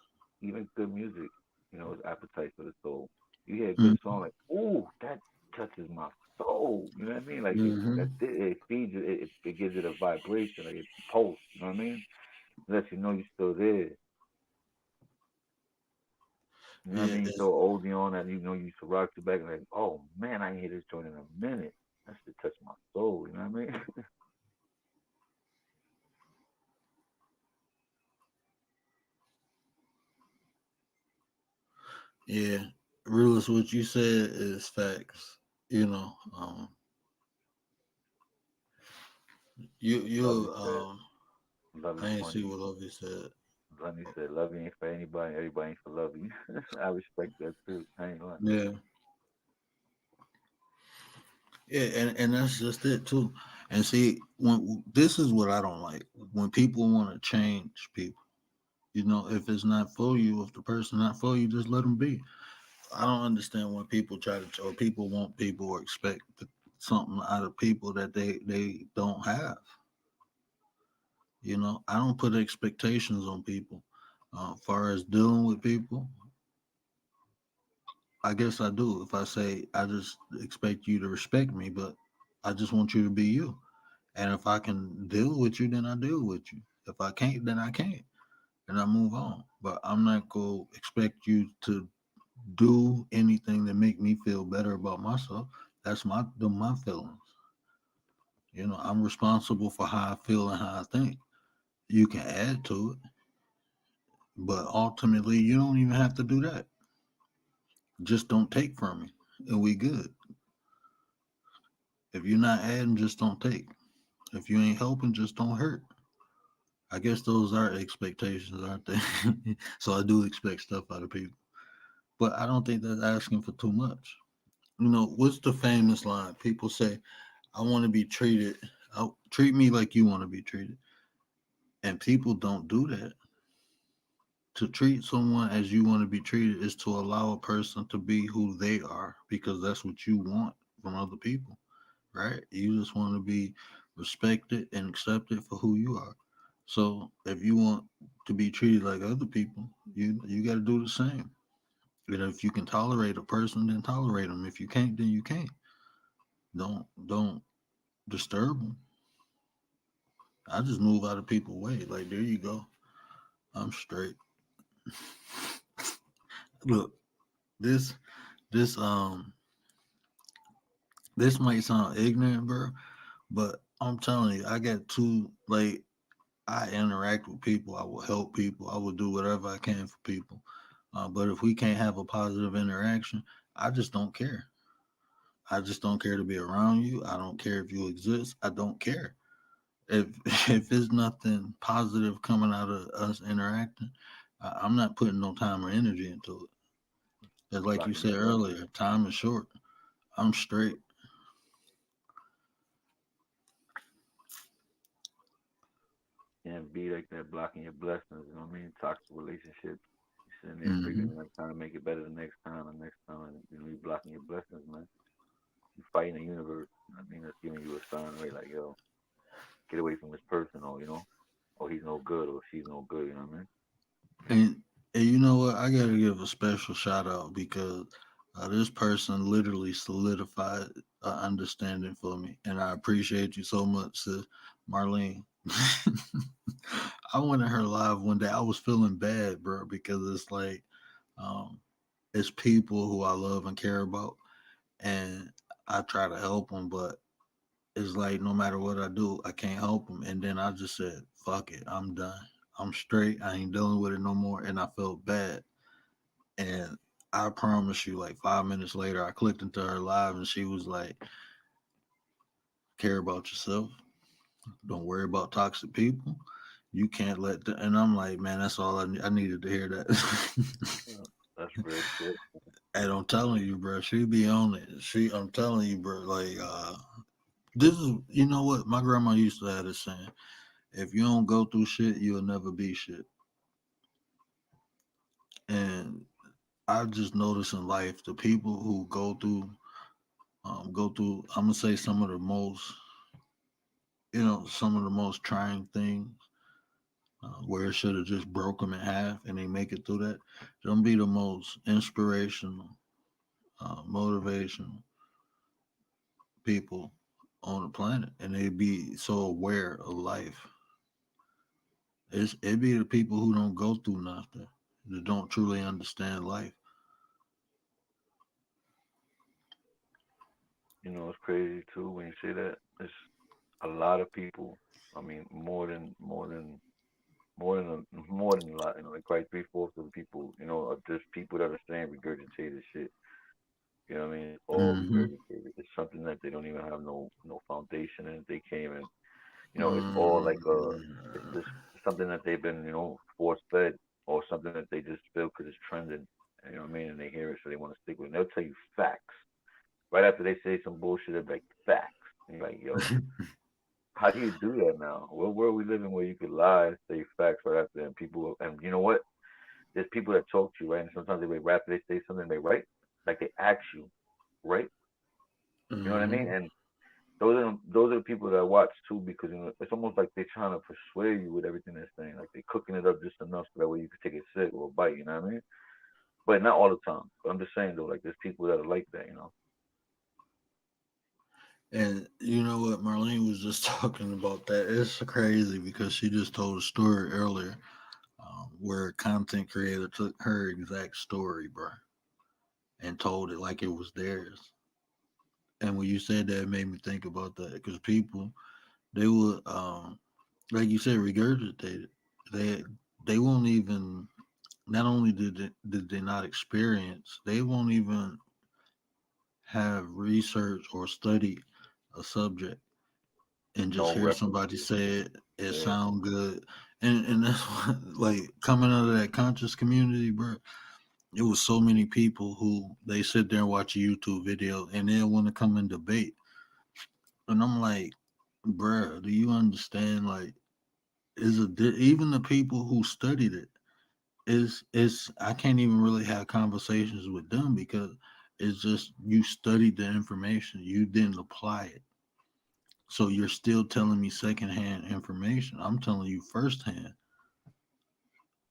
even good music, is appetite for the soul. You hear a good Mm-hmm. song like, ooh, that touches my soul. You know what I mean? Like Mm-hmm. it feeds you. It gives it a vibration, like it pulse. You know what I mean? It lets you know you're still there. You know what I Yeah, mean? You throw oldie on that you used to rock to back and like, oh man, I ain't hear this joint in a minute. That shit touched my soul. You know what I mean? yeah. Realist, what you said is facts. You know, you Lovey said, I Lovey ain't see funny. what Lovey said. Lovey said, Lovey ain't for anybody. Everybody ain't for Lovey. I respect that too. I ain't lying. Yeah, yeah, and that's just it too. And see, when this is what I don't like when people want to change people. You know, if it's not for you, if the person not for you, just let them be. I don't understand when people try to, or people want people or expect something out of people that they don't have. You know, I don't put expectations on people. Far as dealing with people, I guess I do. If I say I just expect you to respect me, but I just want you to be you. And if I can deal with you, then I deal with you. If I can't, then I can't, and I move on. But I'm not gonna expect you to do anything that make me feel better about myself. That's my feelings. You know, I'm responsible for how I feel and how I think. You can add to it, but ultimately, you don't even have to do that. Just don't take from me, and we good. If you're not adding, just don't take. If you ain't helping, just don't hurt. I guess those are expectations, aren't they? So I do expect stuff out of people, but I don't think that's asking for too much. You know, what's the famous line? People say, "I want to be treated. Treat me like you want to be treated," and people don't do that. To treat someone as you want to be treated is to allow a person to be who they are because that's what you want from other people, right? You just want to be respected and accepted for who you are. So if you want to be treated like other people, you got to do the same. And if you can tolerate a person, then tolerate them. If you can't, then you can't. Don't disturb them. I just move out of people's way. Like there you go. I'm straight. Look, this this this might sound ignorant, bro, but I'm telling you, I got two. Like I interact with people. I will help people. I will do whatever I can for people. But if we can't have a positive interaction, I just don't care. I just don't care to be around you. I don't care if you exist. I don't care. If if there's nothing positive coming out of us interacting, I'm not putting no time or energy into it. Because like you Blocking your said blessings. earlier, time is short. I'm straight. Can't be like that, blocking your blessings. You know what I mean? Toxic relationships. You sitting there Hmm. figuring out trying to make it better the next time, the next time, and you blocking your blessings, man. You fighting the universe. You know what I mean? That's giving you a sign, right? Like, yo, get away from this person, or he's no good, or she's no good. You know what I mean? And you know what? I gotta give a special shout out because this person literally solidified understanding for me, and I appreciate you so much, sis, Marlene. I went to her live one day. I was feeling bad, bro, because it's like um, it's people who I love and care about, and I try to help them, but it's like no matter what I do, I can't help them. And then I just said, "Fuck it, I'm done. I'm straight. I ain't dealing with it no more." And I felt bad. And I promise you, like 5 minutes later, I clicked into her live, and she was like, "Care about yourself. Don't worry about toxic people. You can't let the," and I'm like, man, that's all I needed to hear that. Yeah, that's real shit. And I'm telling you, bro, she be on it. I'm telling you, bro, like, this is, you know what? My grandma used to have this saying: if you don't go through shit, you'll never be shit. And I've just noticed in life the people who go through. I'm gonna say some of the most, some of the most trying things, where it should have just broke them in half, and they make it through that. Them be the most inspirational, motivational people on the planet, and they be so aware of life. It be the people who don't go through nothing, that don't truly understand life. You know, it's crazy too when you say that. It's a lot of people. I mean, more than a lot. You know, like probably three-fourths of the people. You know, are just people that are saying regurgitated shit. You know what I mean? It's all Mm-hmm. regurgitated. It's something that they don't even have no foundation in. They can't even. You know, it's all like it's Mm-hmm. just something that they've been force fed or something that they just feel because it's trending. You know what I mean? And they hear it, so they want to stick with it. And they'll tell you facts right after they say some bullshit. They're like facts. And you're like, yo, how do you do that now? What world we live in where you could lie and say facts right after, and people, and you know what? There's people that talk to you, right? And sometimes they wait right after they say something, they right, like they ask you, right? You know what I mean? Mm-hmm. And those are the people that I watch too, because it's almost like they're trying to persuade you with everything they're saying. Like they're cooking it up just enough so that way you can take a sip or a bite. You know what I mean? But not all the time. But I'm just saying though, like there's people that are like that. You know? And you know what? Marlene was just talking about that. It's crazy because she just told a story earlier, where a content creator took her exact story, bro, and told it like it was theirs. And when you said that, it made me think about that because people, they would, like you said, regurgitate it. They they won't even. Not only did they not experience, they won't even have research or study a subject, and just No hear somebody references. say it, it Yeah. sound good. And that's what, like, coming out of that conscious community, bro. It was so many people who they sit there and watch a YouTube video and they want to come and debate. And I'm like, bruh, do you understand? Like, even the people who studied it is I can't even really have conversations with them because it's just you studied the information, you didn't apply it. So you're still telling me secondhand information. I'm telling you firsthand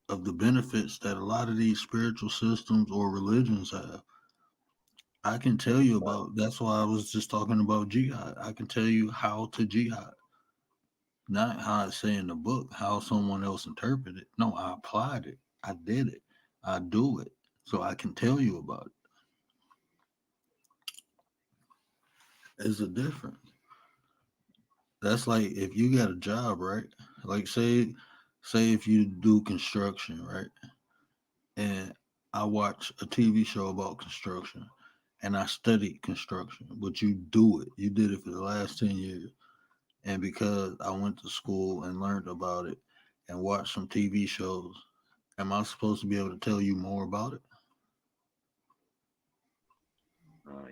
of the benefits that a lot of these spiritual systems or religions have. I can tell you about. That's why I was just talking about jihad. I can tell you how to jihad, not how it's say in the book, how someone else interpreted it. No, I applied it. I did it. I do it. So I can tell you about it. It's a difference. That's like if you got a job, right? Like say if you do construction, right? And I watch a TV show about construction and I studied construction, but you do it. You did it for the last 10 years. And because I went to school and learned about it and watched some TV shows, am I supposed to be able to tell you more about it?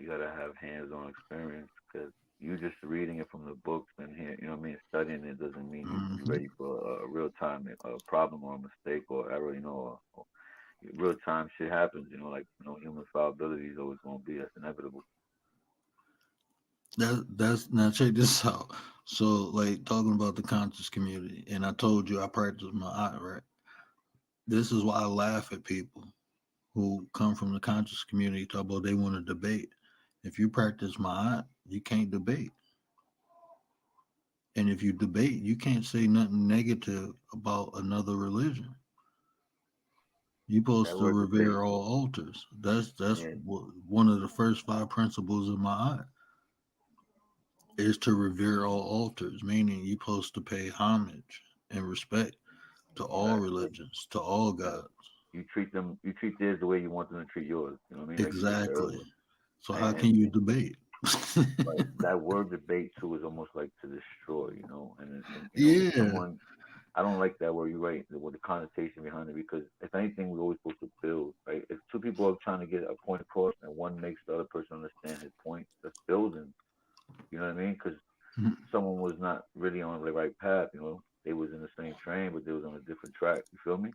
You gotta have hands-on experience because you just reading it from the books and here, you know what I mean, studying it doesn't mean you're Hmm. ready for a real time problem or a mistake or error. Or real time shit happens. Like human fallibility is always gonna be that's inevitable. That's now check this out. So like talking about the conscious community, and I told you I practice my art, right? This is why I laugh at people who come from the conscious community talk about they want to debate. If you practice my art, you can't debate. And if you debate, you can't say nothing negative about another religion. You're supposed That to word debate, revere all altars. That's and one of the first five principles of my art. is to revere all altars, meaning you're supposed to pay homage and respect to all Exactly. religions, to all Yeah. gods. You treat theirs the way you want them to treat yours. You know what I mean? Like you just said Exactly. earlier. So how And, can you debate? right, that word debate too is almost like to destroy. And if Yeah. someone, I don't like that word. You're right. With the connotation behind it, because if anything, we're always supposed to build. Right? If two people are trying to get a point across and one makes the other person understand his point, that's building. You know what I mean? Because someone was not really on the right path. They was in the same train, but they was on a different track. You feel me?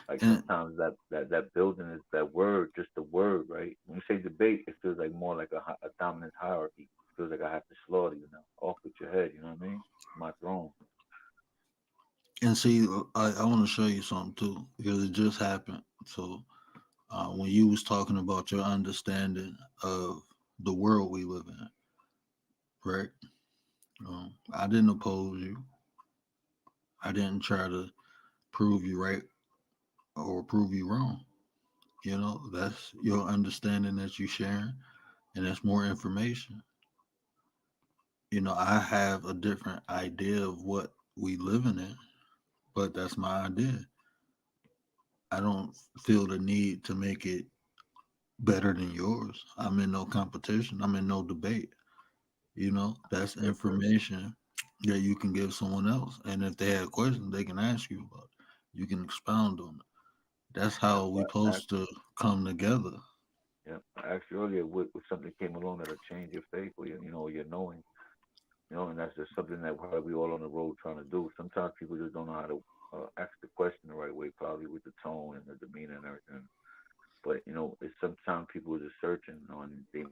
Like And sometimes that building is that word, just the word, right? When you say debate, it feels like more like a dominant hierarchy. It feels like I have to slaughter you now, off with your head. You know what I mean? My throne. and see, I want to show you something too because it just happened. So when you was talking about your understanding of the world we live in, right? I didn't oppose you. I didn't try to prove you right or prove you wrong. You know, that's your understanding that you sharing, and that's more information. You know, I have a different idea of what we living in, but that's my idea. I don't feel the need to make it better than yours. I'm in no competition. I'm in no debate. You know, that's Yes, sir. information that you can give someone else. And if they have questions, they can ask you about it. You can expound on it. That's That's how we why I asked. supposed to come together. Yeah, I asked you earlier what something came along that'll change your faith or your knowing. And that's just something that probably we all on the road trying to do. Sometimes people just don't know how to ask the question the right way, probably with the tone and the demeanor and everything. But it's sometimes people are just searching on they.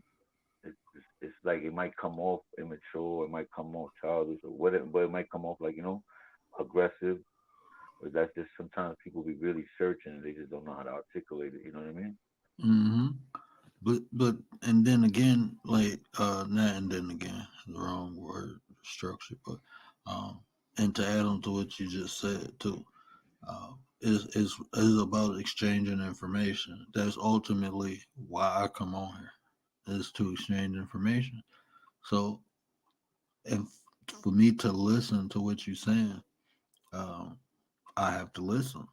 It's like it might come off immature, it might come off childish, or whatever, but it might come off like aggressive. But that's just sometimes people be really searching and they just don't know how to articulate it. You know what I mean? hmm but and then again, like not and then again, the wrong word structure, but um, and to add on to what you just said too, is about exchanging information. That's ultimately why I come on here, is to exchange information. So if for me to listen to what you're saying, um, I have to listen.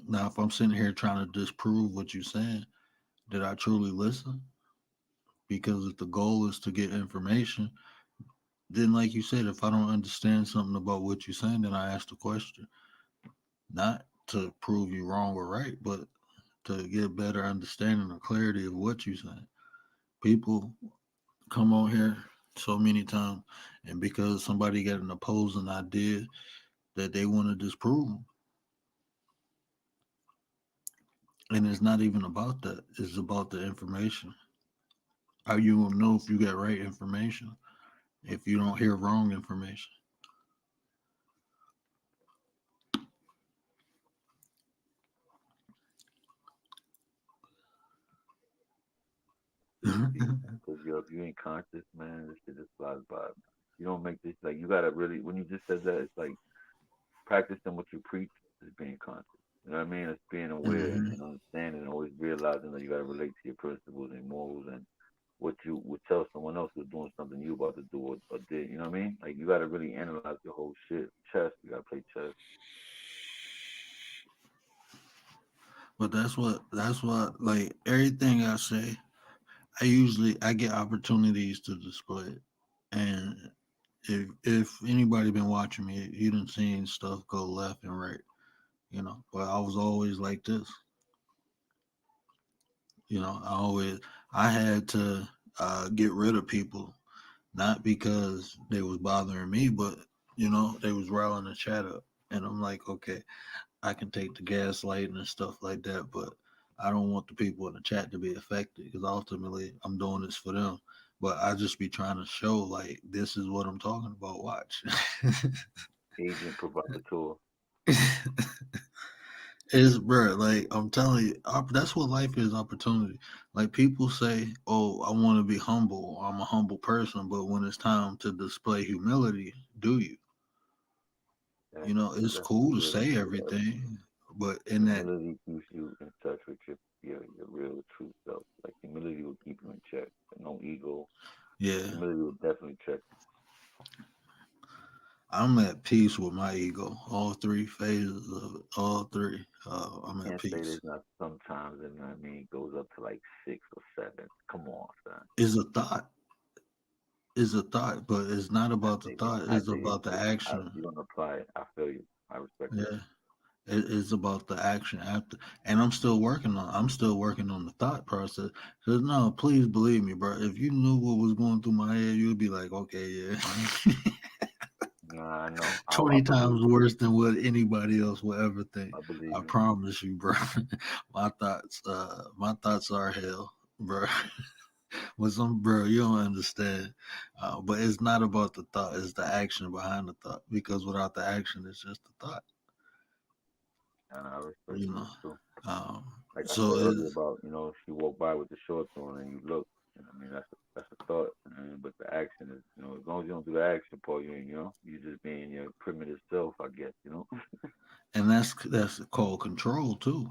Now, if I'm sitting here trying to disprove what you're saying, did I truly listen? Because if the goal is to get information, then like you said, if I don't understand something about what you're saying, then I ask the question, not to prove you wrong or right, but to get better understanding or clarity of what you're saying. People come on here so many times, and because somebody got an opposing idea that they want to disprove, and it's not even about that. It's about the information. How you will know if you got right information if you don't hear wrong information. See, because if you ain't conscious, man, this shit just flies by. Man. You don't make this like you gotta really. When you just said that, it's like practicing what you preach is being conscious. You know what I mean? It's being aware and, hmm and understanding and always realizing that you got to relate to your principles and morals and what you would tell someone else who's doing something you about to do or did. You know what I mean? Like you got to really analyze your whole shit. Chess, you got to play chess. But that's what like everything I say, I get opportunities to display it. And if anybody been watching me, you done seen stuff go left and right, you know. But I was always like this, you know. I had to get rid of people, not because they was bothering me, but you know they was riling the chat up, and I'm like, okay, I can take the gaslighting and stuff like that, but I don't want the people in the chat to be affected because ultimately I'm doing this for them. But I just be trying to show like this is what I'm talking about. Watch. Agent provocateur. It's bro, like I'm telling you, that's what life is, opportunity. Like people say, "Oh, I want to be humble. I'm a humble person," but when it's time to display humility, do you? That's You know, it's that's cool to really say true. everything, but in that, Humility keeps you in touch with your real true self. Like humility will keep you in check. No ego. Yeah, Humility will definitely check. I'm at peace with my ego. All three phases of it, all three. I'm at Can't say peace. there's not sometimes, and I mean, it goes up to like 6 or 7. Come on, son. Is a thought. Is a thought, but it's not I about the take it. thought. I It's take it. about the Listen, action. you don't apply it. I feel you. I respect that. Yeah. It's about the action after, and I'm still working on. I'm still working on the thought process. Cause no, please believe me, bro. If you knew what was going through my head, you'd be like, okay, yeah, Nah, I know. I 20 times believe. worse than what anybody else will ever think. I believe I you. promise you, bro. My thoughts are hell, bro. With some, bro, you don't understand. But it's not about the thought; it's the action behind the thought. Because without the action, it's just a thought. And I respect You that know. too. Um, Like I so said earlier it's about, if you walk by with the shorts on and you look, I mean that's a thought. But the action is, as long as you don't do the action part, you just being your primitive self, I guess. and that's called control too.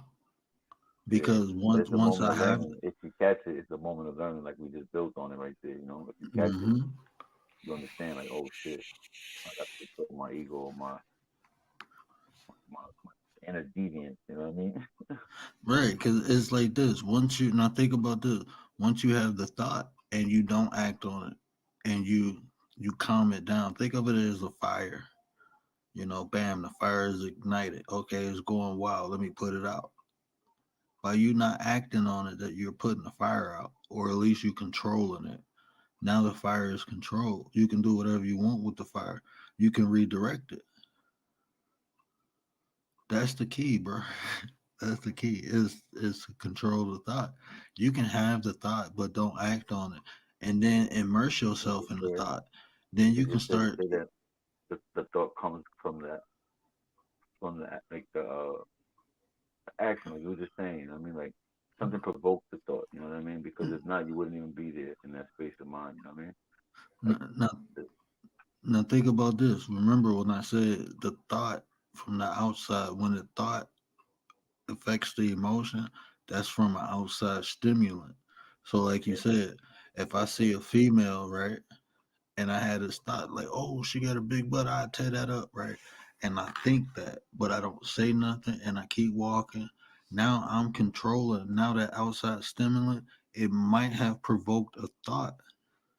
Yeah. Because But once it's a once moment I of have learning. If you catch it, it's a moment of learning. Like we just built on it right there. If you catch it, hmm you understand. Like, oh shit, I got to control my ego or my inner deviance. You know what I mean? right, because it's like this. Once you now think about this, once you have the thought and you don't act on it, and you calm it down. Think of it as a fire. Bam, the fire is ignited. Okay, it's going wild. Let me put it out. By you not acting on it, that you're putting the fire out, or at least you controlling it. Now the fire is controlled. You can do whatever you want with the fire. You can redirect it. That's the key, bro. That's the key. Is to control the thought. You can have the thought, but don't act on it, and then immerse Is it yourself in the fair? thought. Then you Is can it fair to start. say that the thought comes from that like the action, like you were just saying? I mean, like something provoked the thought. You know what I mean? Because if not, you wouldn't even be there in that space of mind. You know what I mean? Like, Now, now think about this. Remember when I said the thought from the outside? When the thought affects the emotion, that's from an outside stimulant. So, like you yeah, said, if I see a female, right, and I had this thought like, oh, she got a big butt, I'd tear that up, right? And I think that, but I don't say nothing and I keep walking. Now I'm controlling. Now that outside stimulant, it might have provoked a thought,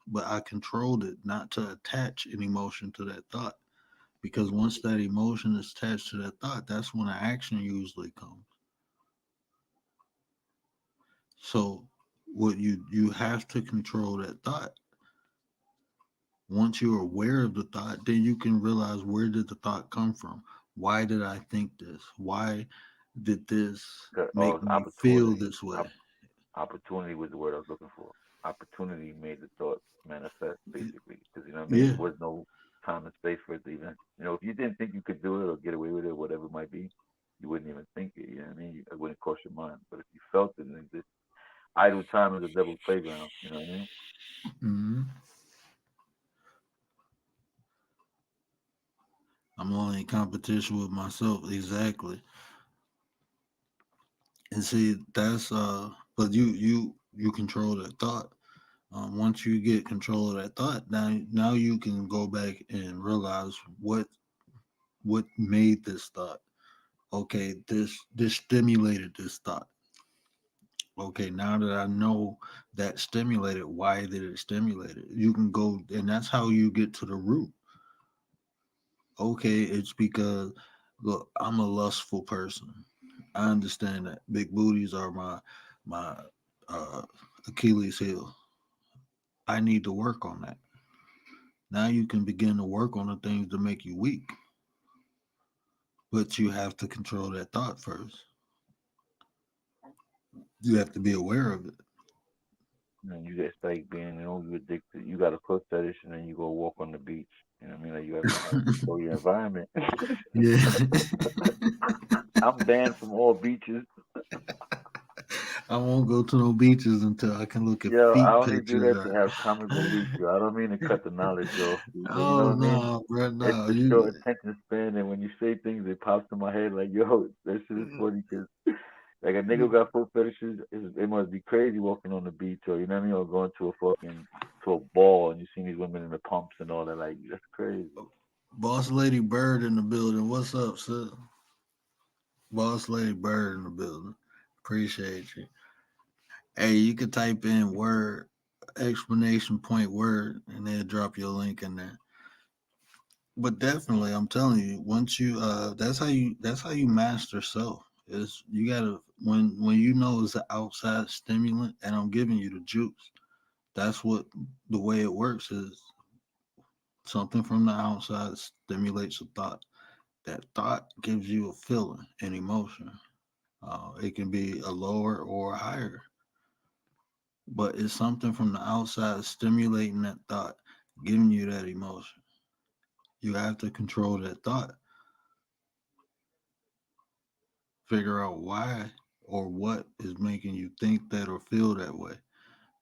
but I controlled it not to attach an emotion to that thought. Because once that emotion is attached to that thought, that's when an action usually comes. So what you have to control that thought. Once you're aware of the thought, then you can realize, where did the thought come from? Why did I think this? Why did this oh, make it's me feel opportunity. this way? Opportunity was the word I was looking for. Opportunity made the thought manifest, basically, because you know what I mean. There Yeah. was no time and space for it to even. If you didn't think you could do it or get away with it, whatever it might be, you wouldn't even think it. You know what I mean? It wouldn't cross your mind. But if you felt it, then this idle time is the devil's playground. You know what I mean? hmm I'm only in competition with myself. Exactly. And see, that's but you control that thought. Once you get control of that thought, now you can go back and realize what made this thought. Okay, this stimulated this thought. Okay, now that I know that stimulated, why did it stimulate it? You can go, and that's how you get to the root. Okay, it's because, look, I'm a lustful person. I understand that big booties are my uh, Achilles heel. I need to work on that. Now you can begin to work on the things to make you weak, but you have to control that thought first. You have to be aware of it. And you just like being, you addicted. You got a foot fetish, and then you go walk on the beach. You know what I mean? Like you have to control your environment. Yeah. I'm banned from all beaches. I won't go to no beaches until I can look at Yo, I feet only do pictures. that to have comic relief, yo. I don't mean to cut the knowledge off, but you know Oh what I mean? no, bro, It's no, the short you. attention span, and when you say things, it pops in my head like, yo, that shit is funny because Like a nigga who got foot fetishes, it must be crazy walking on the beach or you know what I mean, or going to a fucking to a ball and you see these women in the pumps and all that. Like that's crazy. Boss Lady Bird in the building. What's up, sis? Boss Lady Bird in the building. Appreciate you. Hey, you could type in word explanation point word and then drop your link in there. But definitely, I'm telling you, once you that's how you master self. Is you gotta when you know it's an outside stimulant and I'm giving you the juice. That's what the way it works is something from the outside stimulates a thought. That thought gives you a feeling, an emotion. It can be a lower or a higher, but it's something from the outside stimulating that thought, giving you that emotion. You have to control that thought, figure out why or what is making you think that or feel that way.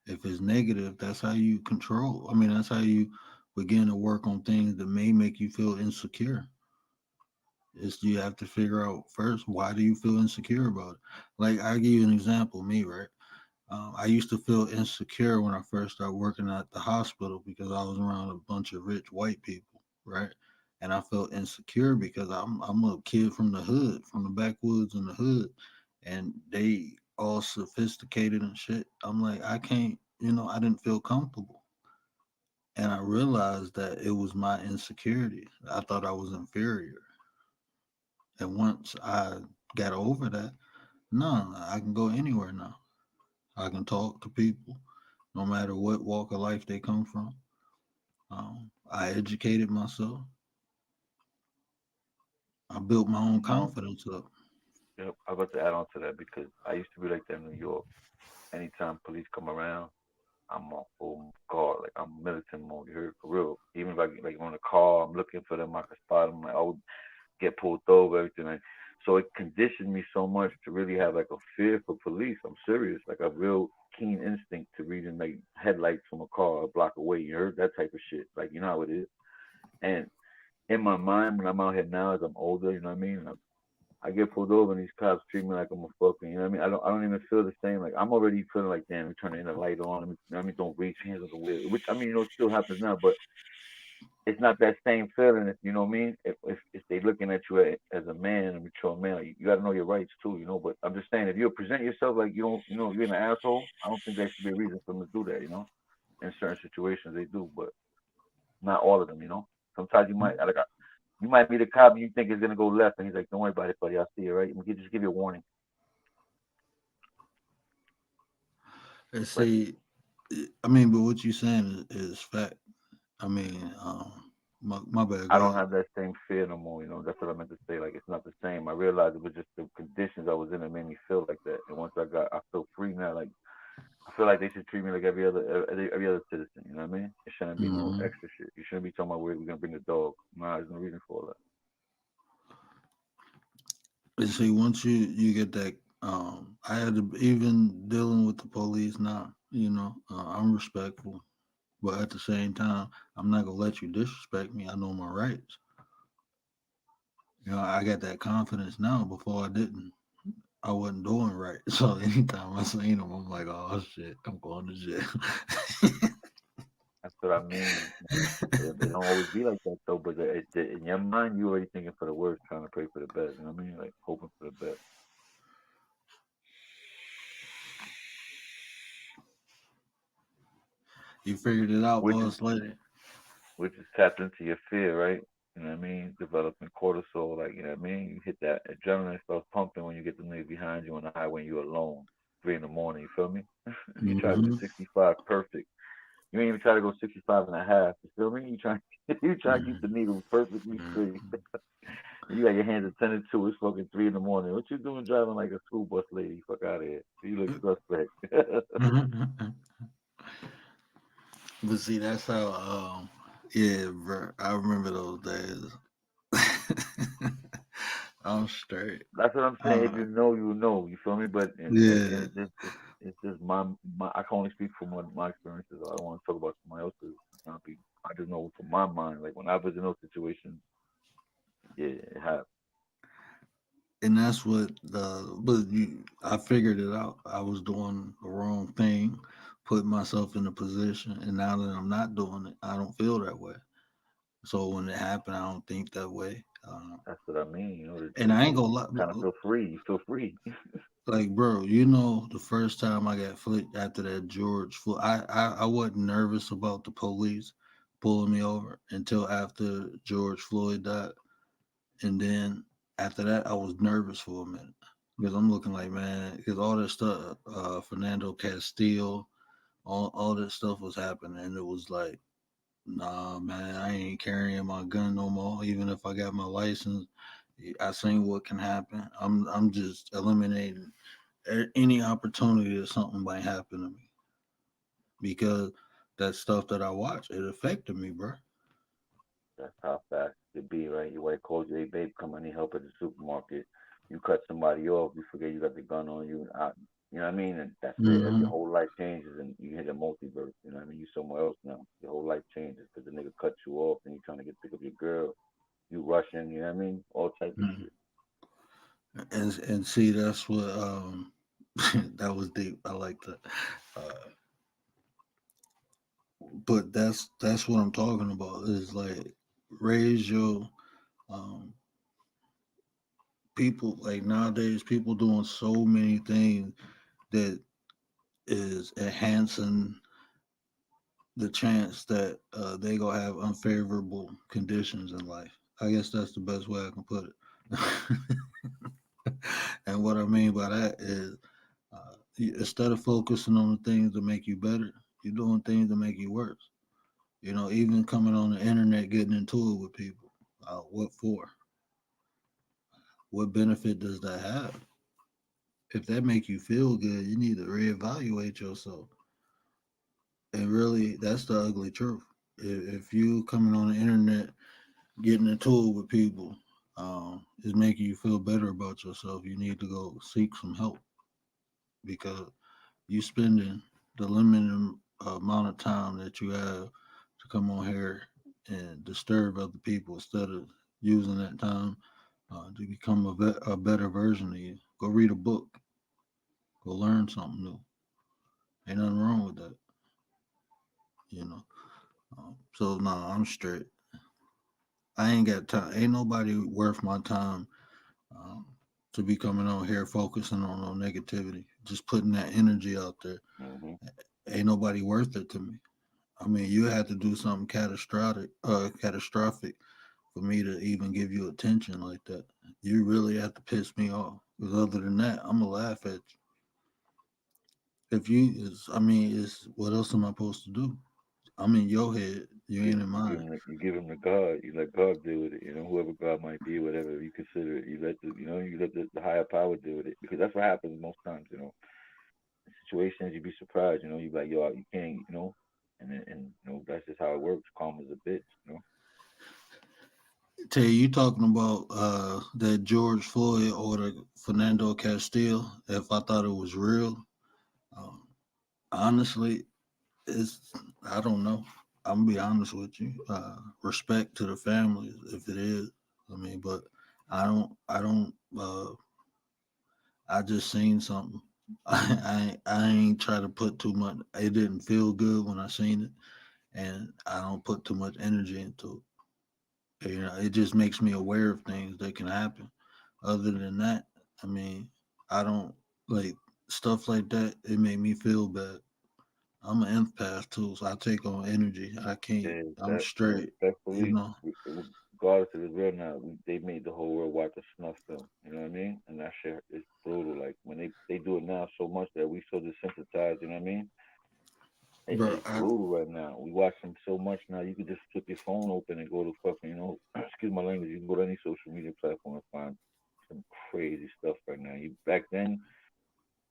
If it's negative, that's how you control. I mean, that's how you begin to work on things that may make you feel insecure. Is you have to figure out first why do you feel insecure about it. Like I give you an example, me, right? I used to feel insecure when I first started working at the hospital because I was around a bunch of rich white people, right? And I felt insecure because I'm a kid from the hood, from the backwoods in the hood, and they all sophisticated and shit. I'm like, I can't, I didn't feel comfortable. And I realized that it was my insecurity. I thought I was inferior. And once I got over that, no, I can go anywhere now. I can talk to people no matter what walk of life they come from. I educated myself. I built my own You know, confidence up. yep, I about to add on to that because I used to be like that in New York. Anytime police come around, I'm on full guard. Like I'm militant mode. You heard for real. Even if I get like on the car, I'm looking for them. I can spot them. Like, oh, get pulled over, everything. Like, so it conditioned me so much to really have like a fear for police. I'm serious, like a real keen instinct to reading like headlights from a car a block away. You heard that type of shit. Like you know how it is. And in my mind, when I'm out here now, as I'm older, you know what I mean. I get pulled over and these cops treat me like I'm a fucking, you know what I mean? I don't even feel the same. Like I'm already feeling like, damn, we turning the light on. You know what I mean? Don't reach hands on the wheel, which I mean, it still happens now, but it's not that same feeling. If you know what I mean, if they looking at you as a man, a mature man, like, you got to know your rights too, you know. But I'm just saying, if you present yourself like you don't, you know, you're an asshole, I don't think that should be a reason for them to do that, you know. In certain situations, they do, but not all of them, you know. Sometimes you might meet a cop and you think it's gonna go left, and he's like, "Don't worry about it, buddy. I'll see you, right? We can just give you a warning." And But see, I mean, but what you saying is fact. I mean, my bad. I Go don't ahead. have that same fear no more. You know, that's what I meant to say. Like it's not the same. I realized it was just the conditions I was in that made me feel like that. And once I feel free now. Like I feel like they should treat me like every other citizen. You know what I mean? It shouldn't be no Hmm. extra shit. You shouldn't be talking about where we're gonna bring the dog. Nah, there's no reason for all that. And see, once you get that, I had to even dealing with the police now. I'm respectful, but at the same time, I'm not gonna let you disrespect me. I know my rights. I got that confidence now. Before I didn't. I wasn't doing right. So anytime I seen them, I'm like, oh shit, I'm going to jail. That's what I mean. It don't always be like that though. But in your mind, you already thinking for the worst, trying to pray for the best. You know what I mean? Like hoping for the best. You figured it out, which is boss lady. which is tapped into your fear, right? You know what I mean? Developing cortisol, like you know what I mean. You hit that adrenaline starts pumping when you get the nigga behind you on the highway when you're alone, 3 in the morning. You feel me? You try to do Hmm. 65 perfect. You ain't even try to go 65 and a half. You feel me? You try you try to keep the needle perfectly straight. You got your hands attended to. It's fucking 3 in the morning. What you doing driving like a school bus lady? Fuck out of here. You look suspect. But see, that's how. Yeah, bro. I remember those days. I'm straight. That's what I'm saying. If Uh, you know, you know. You feel me? But yeah. it's just my. I can only speak from what my experiences. I don't want to talk about somebody else's. I just know from my mind. Like when I was in those situations, yeah, it happened. and that's what the but you, I figured it out. I was doing the wrong thing, putting myself in a position, and now that I'm not doing it, I don't feel that way. So when it happened, I don't think that way. That's what I mean. You know, And I ain't you gonna lie, kind of feel free. You feel free. like bro, you know, the first time I got flicked after that George Floyd, I wasn't nervous about the police pulling me over until after George Floyd died, and then after that, I was nervous for a minute because I'm looking like man, because all this stuff, Fernando Castillo, all this stuff was happening, and it was like, nah, man, I ain't carrying my gun no more, even if I got my license. I seen what can happen. I'm just eliminating any opportunity that something might happen to me because that stuff that I watch it affected me, bro. That's how fast it be, right? Your wife calls you, hey babe, come, I need help at the supermarket. You cut somebody off, you forget you got the gun on you, and you know what I mean? And that's it. Your Hmm. whole life changes, and you hit a multiverse. You know what I mean? You somewhere else now. Your whole life changes because the nigga cut you off, and you trying to get pick up your girl. You rushing. You know what I mean? All type of shit. And see, that's what that was deep. I like that. But that's what I'm talking about. Is like raise your um, people. Like nowadays, people doing so many things that is enhancing the chance that they gonna have unfavorable conditions in life. I guess that's the best way I can put it. And what I mean by that is, instead of focusing on the things that make you better, you're doing things that make you worse. You know, even coming on the internet, getting into it with people. What for? What benefit does that have? If that make you feel good, you need to reevaluate yourself. And really, that's the ugly truth. If you coming on the internet, getting into it with people, is making you feel better about yourself, you need to go seek some help because you spending the limited amount of time that you have to come on here and disturb other people instead of using that time to become a better version of you. Go read a book. Go learn something new. Ain't nothing wrong with that, you know. So no, I'm straight. I ain't got time. Ain't nobody worth my time um, to be coming on here focusing on no negativity. Just putting that energy out there. Hmm. Ain't nobody worth it to me. I mean, you had to do something catastrophic for me to even give you attention like that. You really have to piss me off. Because other than that, I'm gonna laugh at you. If you is, I mean, is what else am I supposed to do? I'm in your head. You ain't in mine, You give him to God. You let God deal with it. You know, whoever God might be, whatever you consider it. You let the higher power deal with it because that's what happens most times. You know, in situations you'd be surprised. You know, you be like, yo, you can't. You know, and you know that's just how it works. Karma's a bitch. You know. Tay. You talking about that George Floyd or the Fernando Castillo? If I thought it was real, um, honestly, it's I don't know. I'm gonna be honest with you. Respect to the families if it is. I mean, but I don't. I just seen something. I ain't try to put too much. It didn't feel good when I seen it, and I don't put too much energy into it. You know, it just makes me aware of things that can happen. Other than that, I mean, I don't like stuff like that. It made me feel bad. I'm an empath too, so I take on energy. I can't. Is I'm that straight. You respectfully, know, regardless if it's real or not, they made the whole world watch a snuff film. You know what I mean? And that shit is brutal. Like when they do it now so much that we so desensitized. You know what I mean? bro. It's brutal right now. We watch them so much now. You could just flip your phone open and go to fucking, you know, excuse my language. You can go to any social media platform and find some crazy stuff right now. You back then,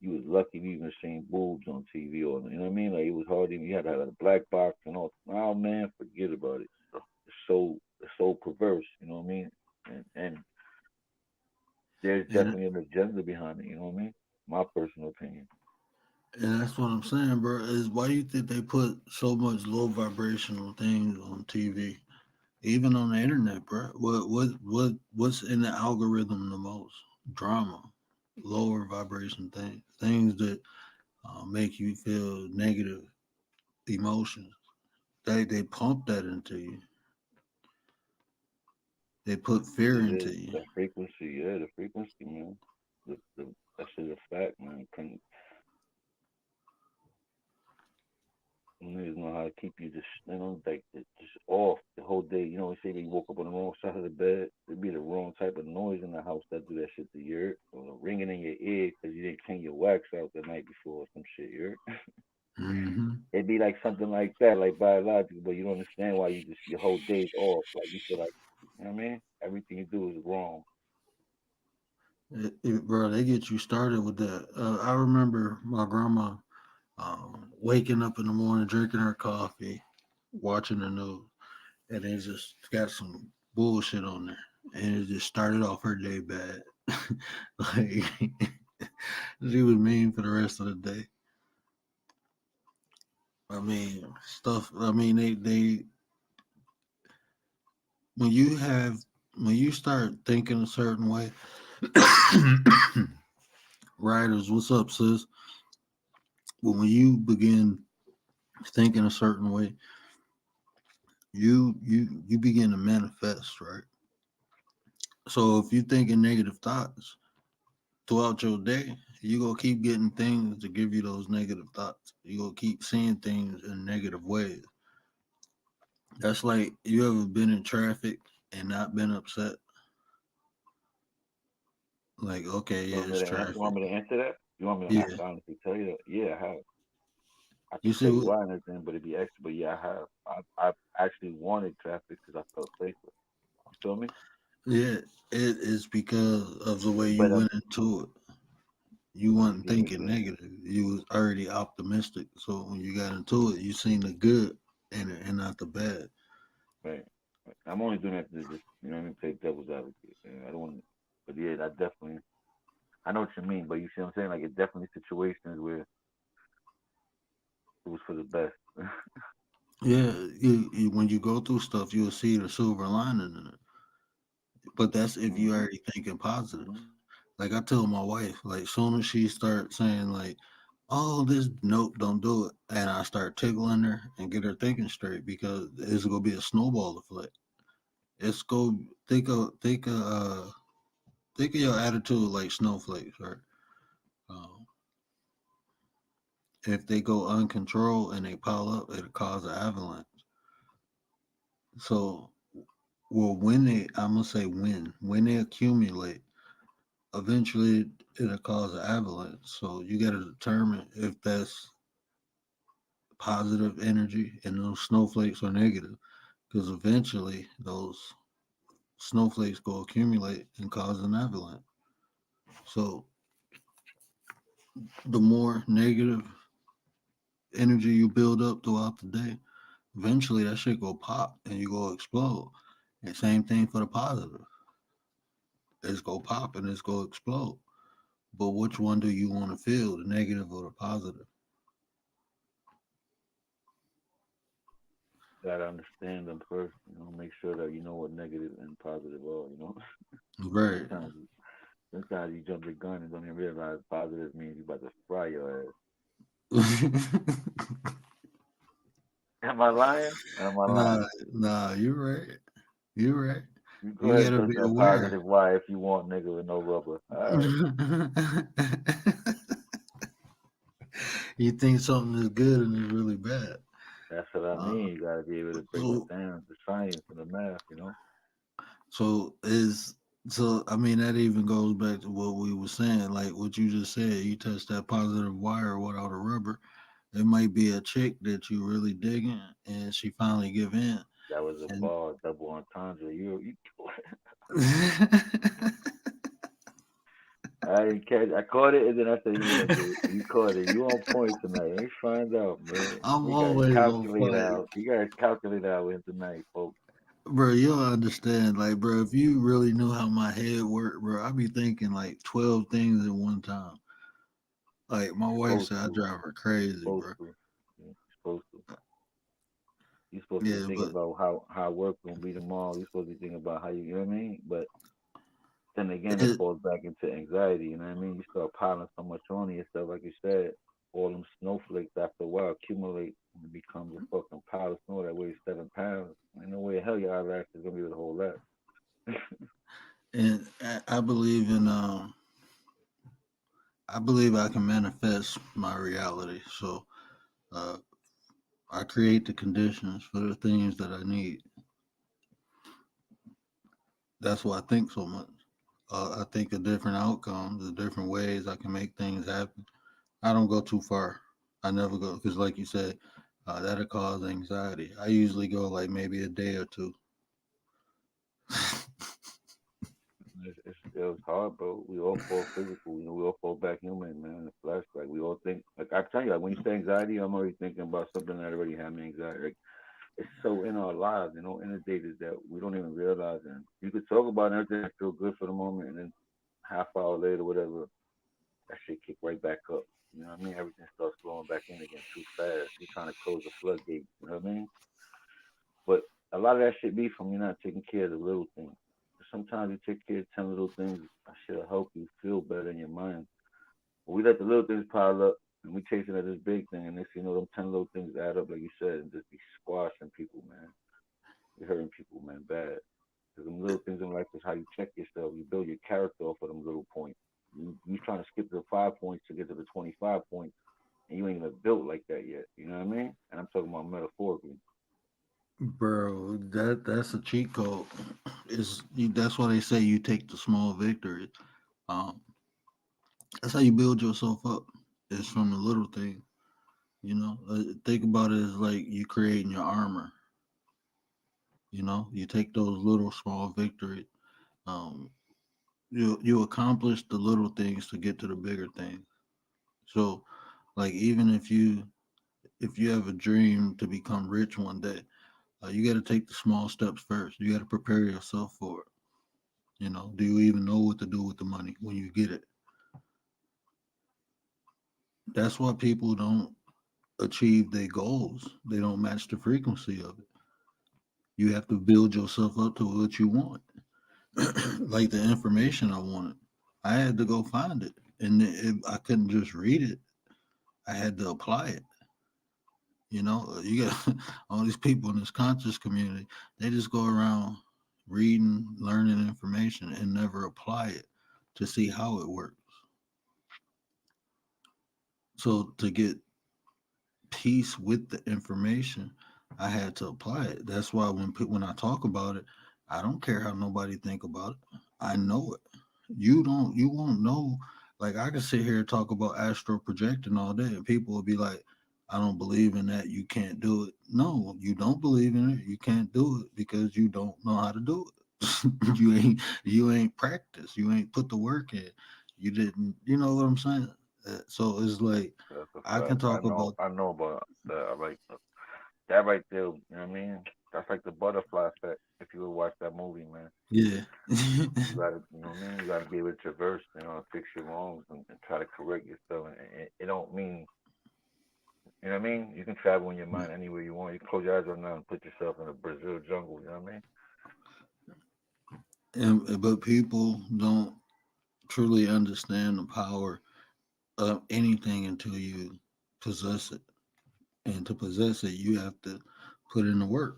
you was lucky if you even seen boobs on TV or you know what I mean. Like it was hard. Even you had to have a black box and all. Oh man, forget about it. It's so perverse. You know what I mean? And there's and definitely an agenda behind it. You know what I mean? My personal opinion. and that's what I'm saying, bro. Is why you think they put so much low vibrational things on TV, even on the internet, bro? What's in the algorithm the most? drama, lower vibration things, things that make you feel negative emotions. They pump that into you. They put fear Yeah, into you. that frequency, yeah, the frequency, man. That shit a fact, man. Can niggas know how to keep you just, like just off the whole day. You know, we say when you woke up on the wrong side of the bed, it'd be the wrong type of noise in the house that do that shit to your ear, or ringing in your ear because you didn't clean your wax out the night before or some shit. You heard? Hmm. It'd be like something like that, like biological, but you don't understand why you just your whole day's off. Like you feel like, you know what I mean? Everything you do is wrong. Bro, they get you started with that. I remember my grandma waking up in the morning, drinking her coffee, watching the news, and it just got some bullshit on there, and it just started off her day bad. Like she was mean for the rest of the day. I mean, stuff. I mean, they when you have when you start thinking a certain way, writers, what's up, sis? But when you begin thinking a certain way, you begin to manifest, right? So if you thinking negative thoughts throughout your day, you gonna keep getting things to give you those negative thoughts. You gonna keep seeing things in negative ways. That's like you ever been in traffic and not been upset. Like, okay, You yeah, want me it's to you want traffic. me to answer that? You want me to? I Yeah, can honestly tell you that. Yeah, I have. I you could see tell you what? why and everything, but it'd be extra. But yeah, I have. I've actually wanted traffic because I felt safer. You feel me? Yeah, it is because of the way you But went into it. You weren't yeah, thinking yeah, negative. You was already optimistic. So when you got into it, you seen the good in it and not the bad. right. Right. I'm only doing that to just you know what I mean, play devil's advocate. I don't want. But yeah, I definitely. I know what you mean, but you see what I'm saying? Like it's definitely situations where it was for the best. Yeah, when you go through stuff, you'll see the silver lining in it. But that's if you Hmm. already thinking positive. Like I tell my wife, like soon as she starts saying like, "Oh, this nope, don't do it," and I start tickling her and get her thinking straight because it's gonna be a snowball effect. It's go think of your attitude like snowflakes, right? Um, if they go uncontrolled and they pile up, it'll cause an avalanche. So, well, I'm gonna say when they accumulate, eventually it'll cause an avalanche. So you got to determine if that's positive energy and those snowflakes are negative, because eventually those snowflakes go accumulate and cause an avalanche. So the more negative energy you build up throughout the day, eventually that shit go pop and you go explode. And same thing for the positive. It's go pop and it's go explode. But which one do you want to feel, the negative or the positive? Gotta understand them first. Make sure that you know what negative and positive are. Right. Sometimes sometimes you jump the gun and don't even realize positive means you about to fry your ass. Am I lying? Am I Nah, lying? nah, you're right. You're right. You go You ahead and gotta touch be that aware. positive Y if you want, nigga, with no rubber. All right. You think something is good and it's really bad. That's what I Uh, mean. You gotta be able to break it so, down, the science and the math. so is so. I mean, that even goes back to what we were saying. Like what you just said. You touch that positive wire without a rubber. It might be a chick that you really digging, and she finally give in, That was a and ball, double entendre. You I didn't catch. I caught it, and then I said, "Yeah, dude, you caught it. You on point tonight. Let's find out, man. I'm We got to always on calculate point. out. You got to calculate out in tonight, folks. Bro, you don't understand. Like, bro, if you really knew how my head worked, bro, I be thinking like 12 things at one time. Like, my wife Supposed said I to, drive her crazy, supposed bro. to, yeah, supposed to. You're supposed to be Yeah, thinking but about how work gonna be tomorrow. You're supposed to be thinking about how you know what I mean. But then again, it It, falls back into anxiety. You know what I mean? You start piling so much on yourself, like you said, all them snowflakes after a while accumulate and it becomes a fucking pile of snow that weighs 7 pounds. Ain't no way in hell your eyelash is gonna be able to hold that. and I believe in I believe I can manifest my reality. So uh, I create the conditions for the things that I need. That's why I think so much. I think of different outcomes, the different ways I can make things happen. I don't go too far. I never go because, like you said, that'll cause anxiety. I usually go like maybe a day or two. It's hard, bro. We all fall physical. You know, we all fall back human, man. In the flesh, like we all think. Like I tell you, like when you say anxiety, I'm already thinking about something that already had me anxiety. Like it's so in our lives, you know, inundated that we don't even realize. And you could talk about everything and feel good for the moment, and then half hour later, whatever, that shit kick right back up. You know what I mean? Everything starts flowing back in again too fast. You're trying to close the floodgates. You know what I mean? But a lot of that shit be from you not taking care of the little things. Sometimes you take care of 10 little things that should help you feel better in your mind. But we let the little things pile up and we chasing at this big thing, and next thing you know, them 10 little things add up, like you said, and just be squashing people, man. You're hurting people, man, bad. Because them little things in life is how you check yourself. You build your character off of them little points. You trying to skip the 5 points to get to the 25 points, and you ain't even built like that yet. You know what I mean? And I'm talking about metaphorically. Bro, that's a cheat code. That's why they say you take the small victories. Um, that's how you build yourself up. It's from the little thing. Think about it as like you creating your armor. You take those little small victories. Um, you accomplish the little things to get to the bigger things. So, like even if you have a dream to become rich one day, you got to take the small steps first. You got to prepare yourself for it. Do you even know what to do with the money when you get it? That's why people don't achieve their goals. They don't match the frequency of it. You have to build yourself up to what you want. Like the information I wanted, I had to go find it, and I couldn't just read it. I had to apply it. You got all these people in this conscious community. They just go around reading, learning information, and never apply it to see how it works. So to get peace with the information, I had to apply it. That's why when I talk about it, I don't care how nobody think about it. I know it. You won't know. Like I can sit here and talk about astral projecting all day, and people will be like, "I don't believe in that. You can't do it." No, you don't believe in it. You can't do it because you don't know how to do it. You ain't practiced. You ain't put the work in. You didn't. You know what I'm saying? So it's like That's a I can fact. talk about. I know about that. I like that right there. You know what I mean? That's like the butterfly effect. If you would watch that movie, man, Yeah. you gotta, you know what I mean? You gotta be able to traverse, and fix your wrongs and try to correct yourself. And it don't mean, you know what I mean? You can travel in your mind anywhere you want. You can close your eyes right now and put yourself in a Brazil jungle. You know what I mean? But people don't truly understand the power of anything until you possess it. And to possess it, you have to put in the work.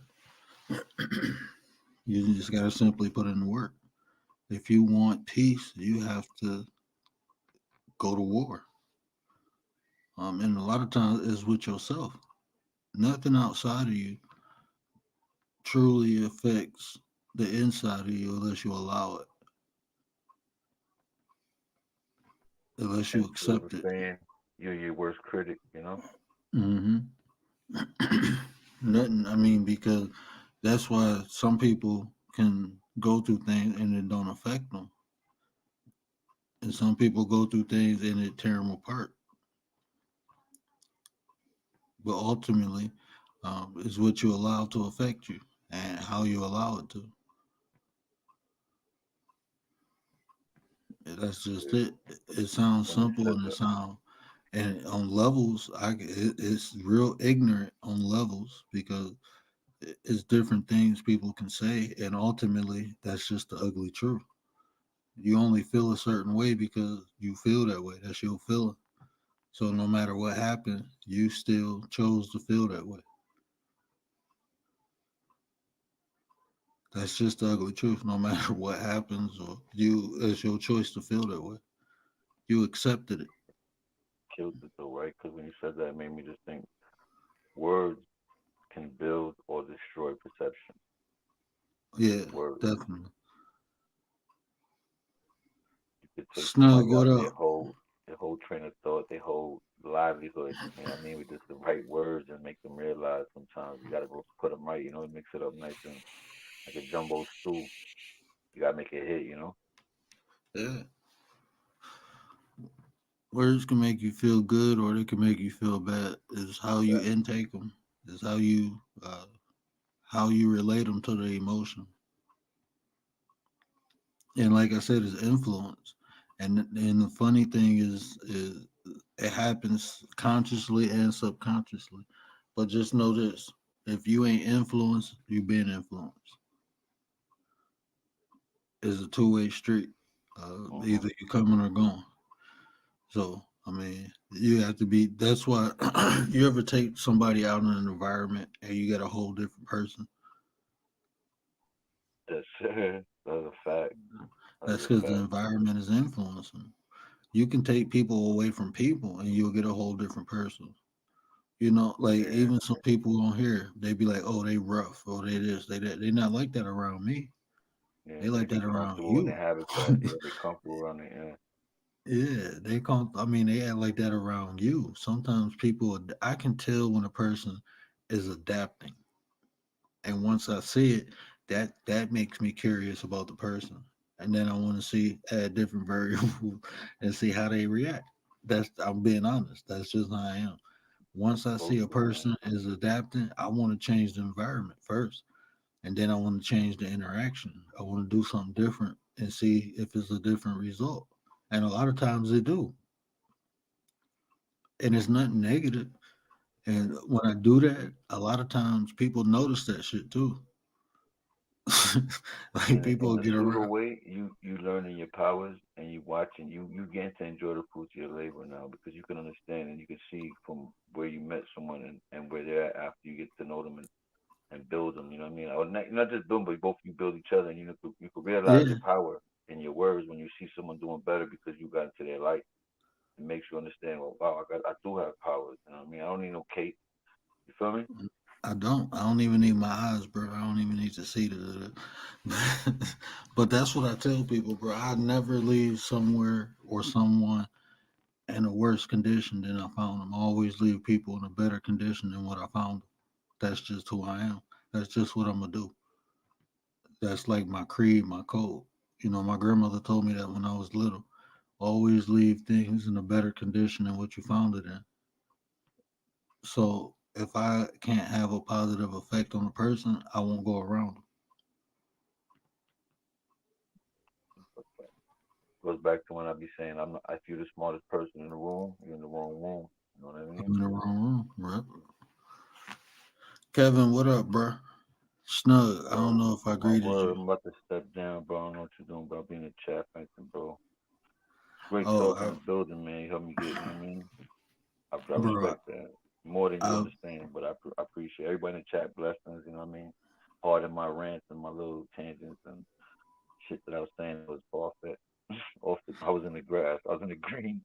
You just got to simply put in the work. If you want peace, you have to go to war. And a lot of times it's with yourself. Nothing outside of you truly affects the inside of you unless you allow it, unless you And there's a accept it. saying, you're your worst critic. You know? Hmm. Nothing. I mean, because that's why some people can go through things and it don't affect them, and some people go through things and it tear them apart. But ultimately, is what you allow to affect you and how you allow it to. That's just Yeah. it. It sounds When you simple said and it that, sound and on levels, it's real ignorant on levels because it's different things people can say, and ultimately, that's just the ugly truth. You only feel a certain way because you feel that way. That's your feeling. So no matter what happened, you still chose to feel that way. That's just the ugly truth. No matter what happens, or you, it's your choice to feel that way. You accepted it. Killed it though, right? Because when you said that, it made me just think words can build or destroy perception. Yeah, Words. definitely. You could take Snug, somebody what out up? their whole train of thought, their whole livelihood. You know what I mean? With just the right words and make them realize sometimes you gotta go put them right. You know, mix it up nice and like a jumbo stew. You gotta make it hit. You know. Yeah. Words can make you feel good or they can make you feel bad. Is how you Exactly. intake them. Is how you relate them to the emotion. And like I said, it's influence. And the funny thing is it happens consciously and subconsciously. But just know this: if you ain't influenced, you been influenced. It's a two-way street. Hmm. Either you coming or going. So I mean, you have to be. That's why you ever take somebody out in an environment and you get a whole different person. That's that's a fact. That is That's a because the fact. environment is influencing. You can take people away from people and you'll get a whole different person. You know, like Yeah. even some people on here, they be like, "Oh, they rough. Oh, they this, they that." They not like that around me. Yeah. They They like be that around comfortable in you. their habitat. Yeah. They comfortable around it. Yeah. Yeah, they can't. I mean, they act like that around you. Sometimes people, I can tell when a person is adapting, and once I see it, that makes me curious about the person, and then I want to see add different variables and see how they react. That's I'm being honest. That's just how I am. Once I see Supposed a to, man. person is adapting, I want to change the environment first, and then I want to change the interaction. I want to do something different and see if it's a different result. And a lot of times they do, and it's nothing negative. And when I do that, a lot of times people notice that shit too. Like In people the get pseudo around. way, you learning your powers and you watching you getting to enjoy the fruits of your labor now because you can understand and you can see from where you met someone and where they're at after you get to know them and build them. You know what I mean? Or not just build, but both of you build each other, and you can realize Yeah, your power in your words when you see someone doing better because you got into their life. It makes you understand. Well, wow, I do have powers. You know what I mean? I don't need no cape. You feel me? I don't. I don't even need my eyes, bro. I don't even need to see the. But that's what I tell people, bro. I never leave somewhere or someone in a worse condition than I found them. I always leave people in a better condition than what I found them. That's just who I am. That's just what I'm gonna do. That's like my creed, my code. You know, my grandmother told me that when I was little. Always leave things in a better condition than what you found it in. So if I can't have a positive effect on a person, I won't go around them. Goes back to when I be saying I'm not, if you're the smartest person in the room, you're in the wrong room. You know what I mean? I'm in the wrong room, right? Kevin, what up, bro? Snug. I don't Bro, know if I on my greeted word, you. I'm about to step down, bro. I don't know what you're doing, bro. I'll be in the chat, thank you, bro. It's great Oh, talking and building, man. You helped me get, you know what I mean? I bro, respect that more than you I, understand, but I appreciate everybody in the chat. Blessings, you know what I mean? Pardon my rants and my little tangents and shit that I was saying that was far fetched. I was in the grass. I was in the green.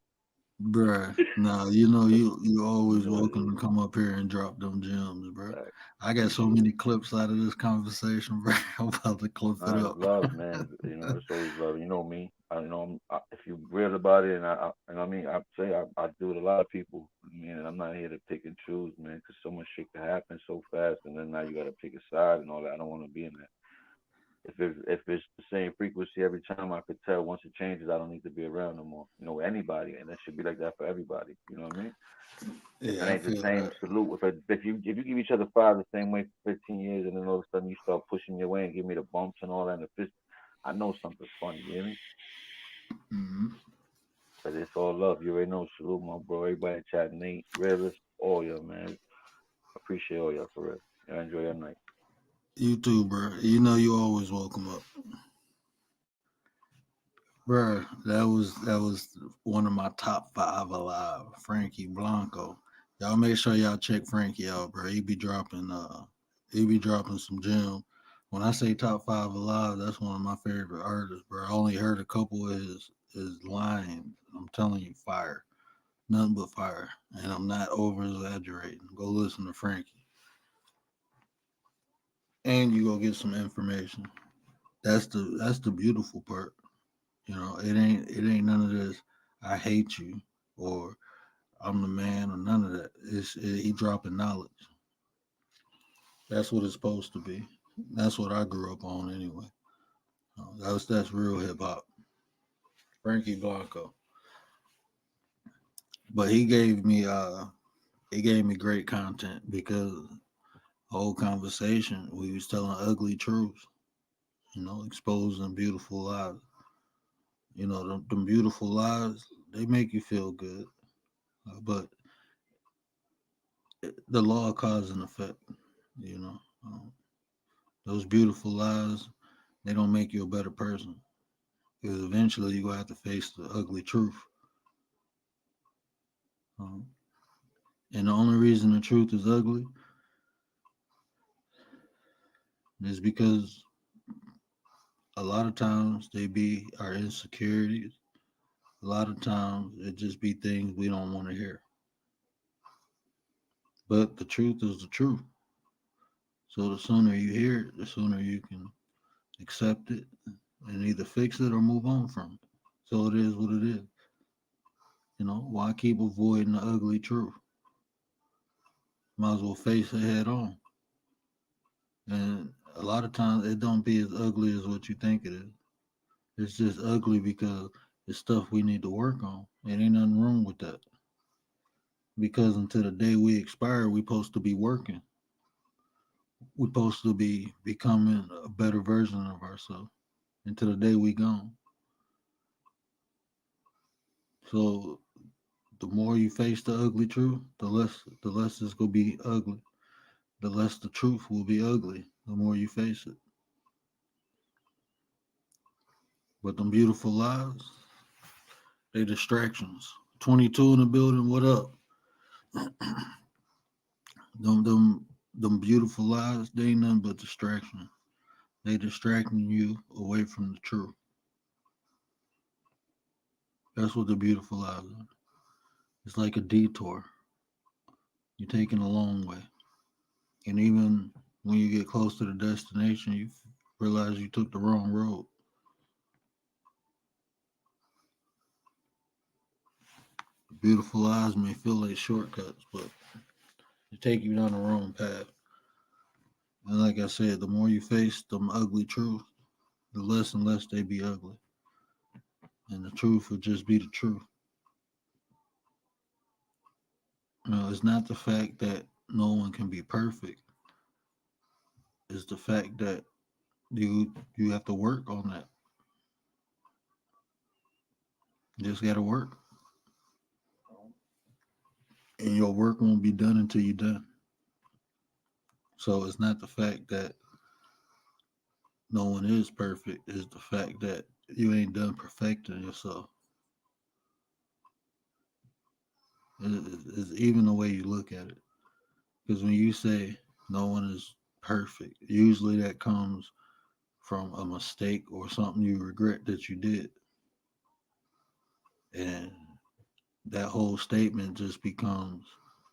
bruh. Nah, you know you You always know what it welcome is. to come up here and drop them gems, bro. Like, I got so appreciate many it. clips out of this conversation, bro. I'm about to clip it Nah, it's up. love, man. You know, it's always love. You know me. You know, if you real about it, and and I mean, I say I do with a lot of people. I mean, and I'm not here to pick and choose, man, because so much shit can happen so fast, and then now you got to pick a side and all that. I don't want to be in that. If it's the same frequency every time, I could tell once it changes, I don't need to be around no more. You know, anybody, and that should be like that for everybody. You know what I mean? If it Yeah, I ain't the feel same that, salute, if you give each other five the same way for 15 years, and then all of a sudden you start pushing your way and give me the bumps and all that, and the fist, I know something's funny. You hear me? hmm But it's all love. You already know. Salute, my bro. Everybody in chat, Nate, Realist, all y'all, man. Appreciate all y'all for real. Y'all enjoy your night. You too, bro. You know you always welcome up. Bruh, that was one of my top five alive. Frankie Blanco. Y'all make sure y'all check Frankie out, bro. He be dropping some gems. When I say top five alive, that's one of my favorite artists, bro. I only heard a couple of his lines. I'm telling you, fire. Nothing but fire. And I'm not over exaggerating. Go listen to Frankie. And you go get some information. That's the beautiful part. It ain't none of this. I hate you or I'm the man or none of that. He dropping knowledge. That's what it's supposed to be. That's what I grew up on anyway. That's real hip hop. Frankie Blanco. But he gave me great content because whole conversation we was telling ugly truths, exposing beautiful lies. Them beautiful lies, they make you feel good. But the law of cause and effect, you know. Um, those beautiful lies, they don't make you a better person. Because eventually you're going to have to face the ugly truth. Um, and the only reason the truth is ugly is because a lot of times they be our insecurities. A lot of times it just be things we don't want to hear. But the truth is the truth. So the sooner you hear it, the sooner you can accept it and either fix it or move on from it. So it is what it is. Why keep avoiding the ugly truth? Might as well face it head on. And a lot of times it don't be as ugly as what you think it is. It's just ugly because it's stuff we need to work on. And ain't nothing wrong with that. Because until the day we expire, we supposed to be working. We supposed to be becoming a better version of ourselves until the day we gone. So the more you face the ugly truth, the less it's gonna be ugly. The less the truth will be ugly. The more you face it. But them beautiful lies, they distractions. 22 in the building. What up? Them beautiful lies, they ain't nothing but distraction. They distracting you away from the truth. That's what the beautiful lies are. It's like a detour. You're taking a long way. And even when you get close to the destination, you realize you took the wrong road. Beautiful lies may feel like shortcuts, but they take you down the wrong path. And like I said, the more you face them ugly truths, the less and less they be ugly. And the truth will just be the truth. It's not the fact that no one can be perfect. It's the fact that you have to work on that. You just got to work, and your work won't be done until you're done. So it's not the fact that no one is perfect. It's the fact that you ain't done perfecting yourself. It's even the way you look at it. Because when you say no one is perfect, usually that comes from a mistake or something you regret that you did. And that whole statement just becomes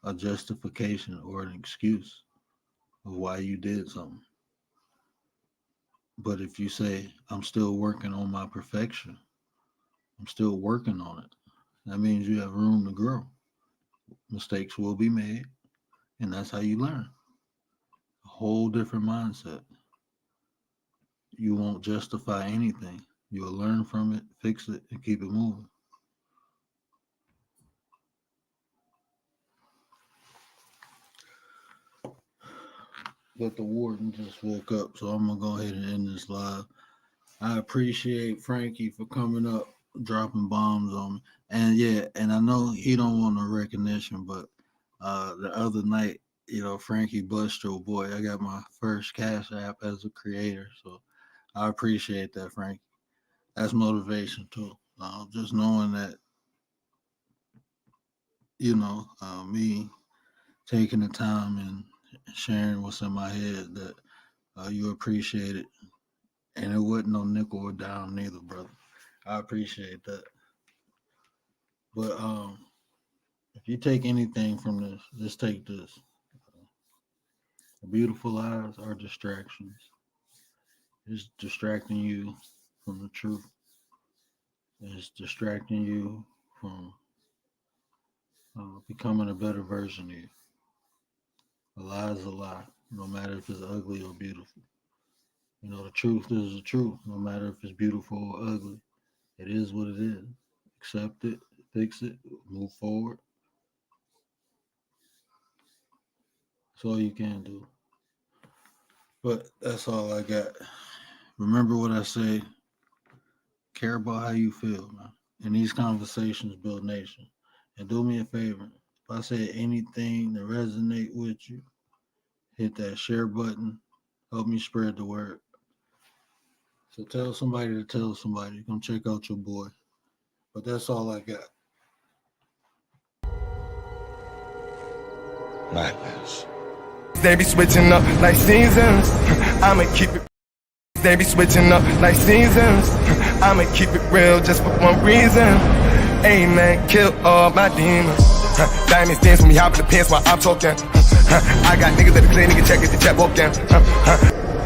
a justification or an excuse of why you did something. But if you say, I'm still working on my perfection, I'm still working on it, that means you have room to grow. Mistakes will be made, and that's how you learn. A whole different mindset. You won't justify anything. You'll learn from it, fix it, and keep it moving. But the warden just woke up, so I'm gonna go ahead and end this live. I appreciate Frankie for coming up, dropping bombs on me. And yeah, and I know he don't want no recognition, but the other night, Frankie blessed your boy. I got my first cash app as a creator, so I appreciate that, Frankie. that's motivation too. Just knowing that, you know, me taking the time and sharing what's in my head, that you appreciate it. And it wasn't no nickel or dime neither, brother. I appreciate that. But if you take anything from this, just take this. Beautiful lies are distractions. It's distracting you from the truth. It's distracting you from becoming a better version of you. A lie is a lie, no matter if it's ugly or beautiful. You know, the truth is the truth, no matter if it's beautiful or ugly. It is what it is. Accept it, fix it, move forward. That's all you can do. But that's all I got. Remember what I say. Care about how you feel, man. And these conversations build nation. And do me a favor. If I say anything that resonate with you, hit that share button. Help me spread the word. So tell somebody to tell somebody. Come check out your boy. But that's all I got. Madness. They be switching up like seasons. I'ma keep it. They be switching up like seasons. I'ma keep it real just for one reason. Amen. Kill all my demons. Diamonds dance when we hop in the pants while I'm talking. I got niggas at the clinic and check it, the chat walking.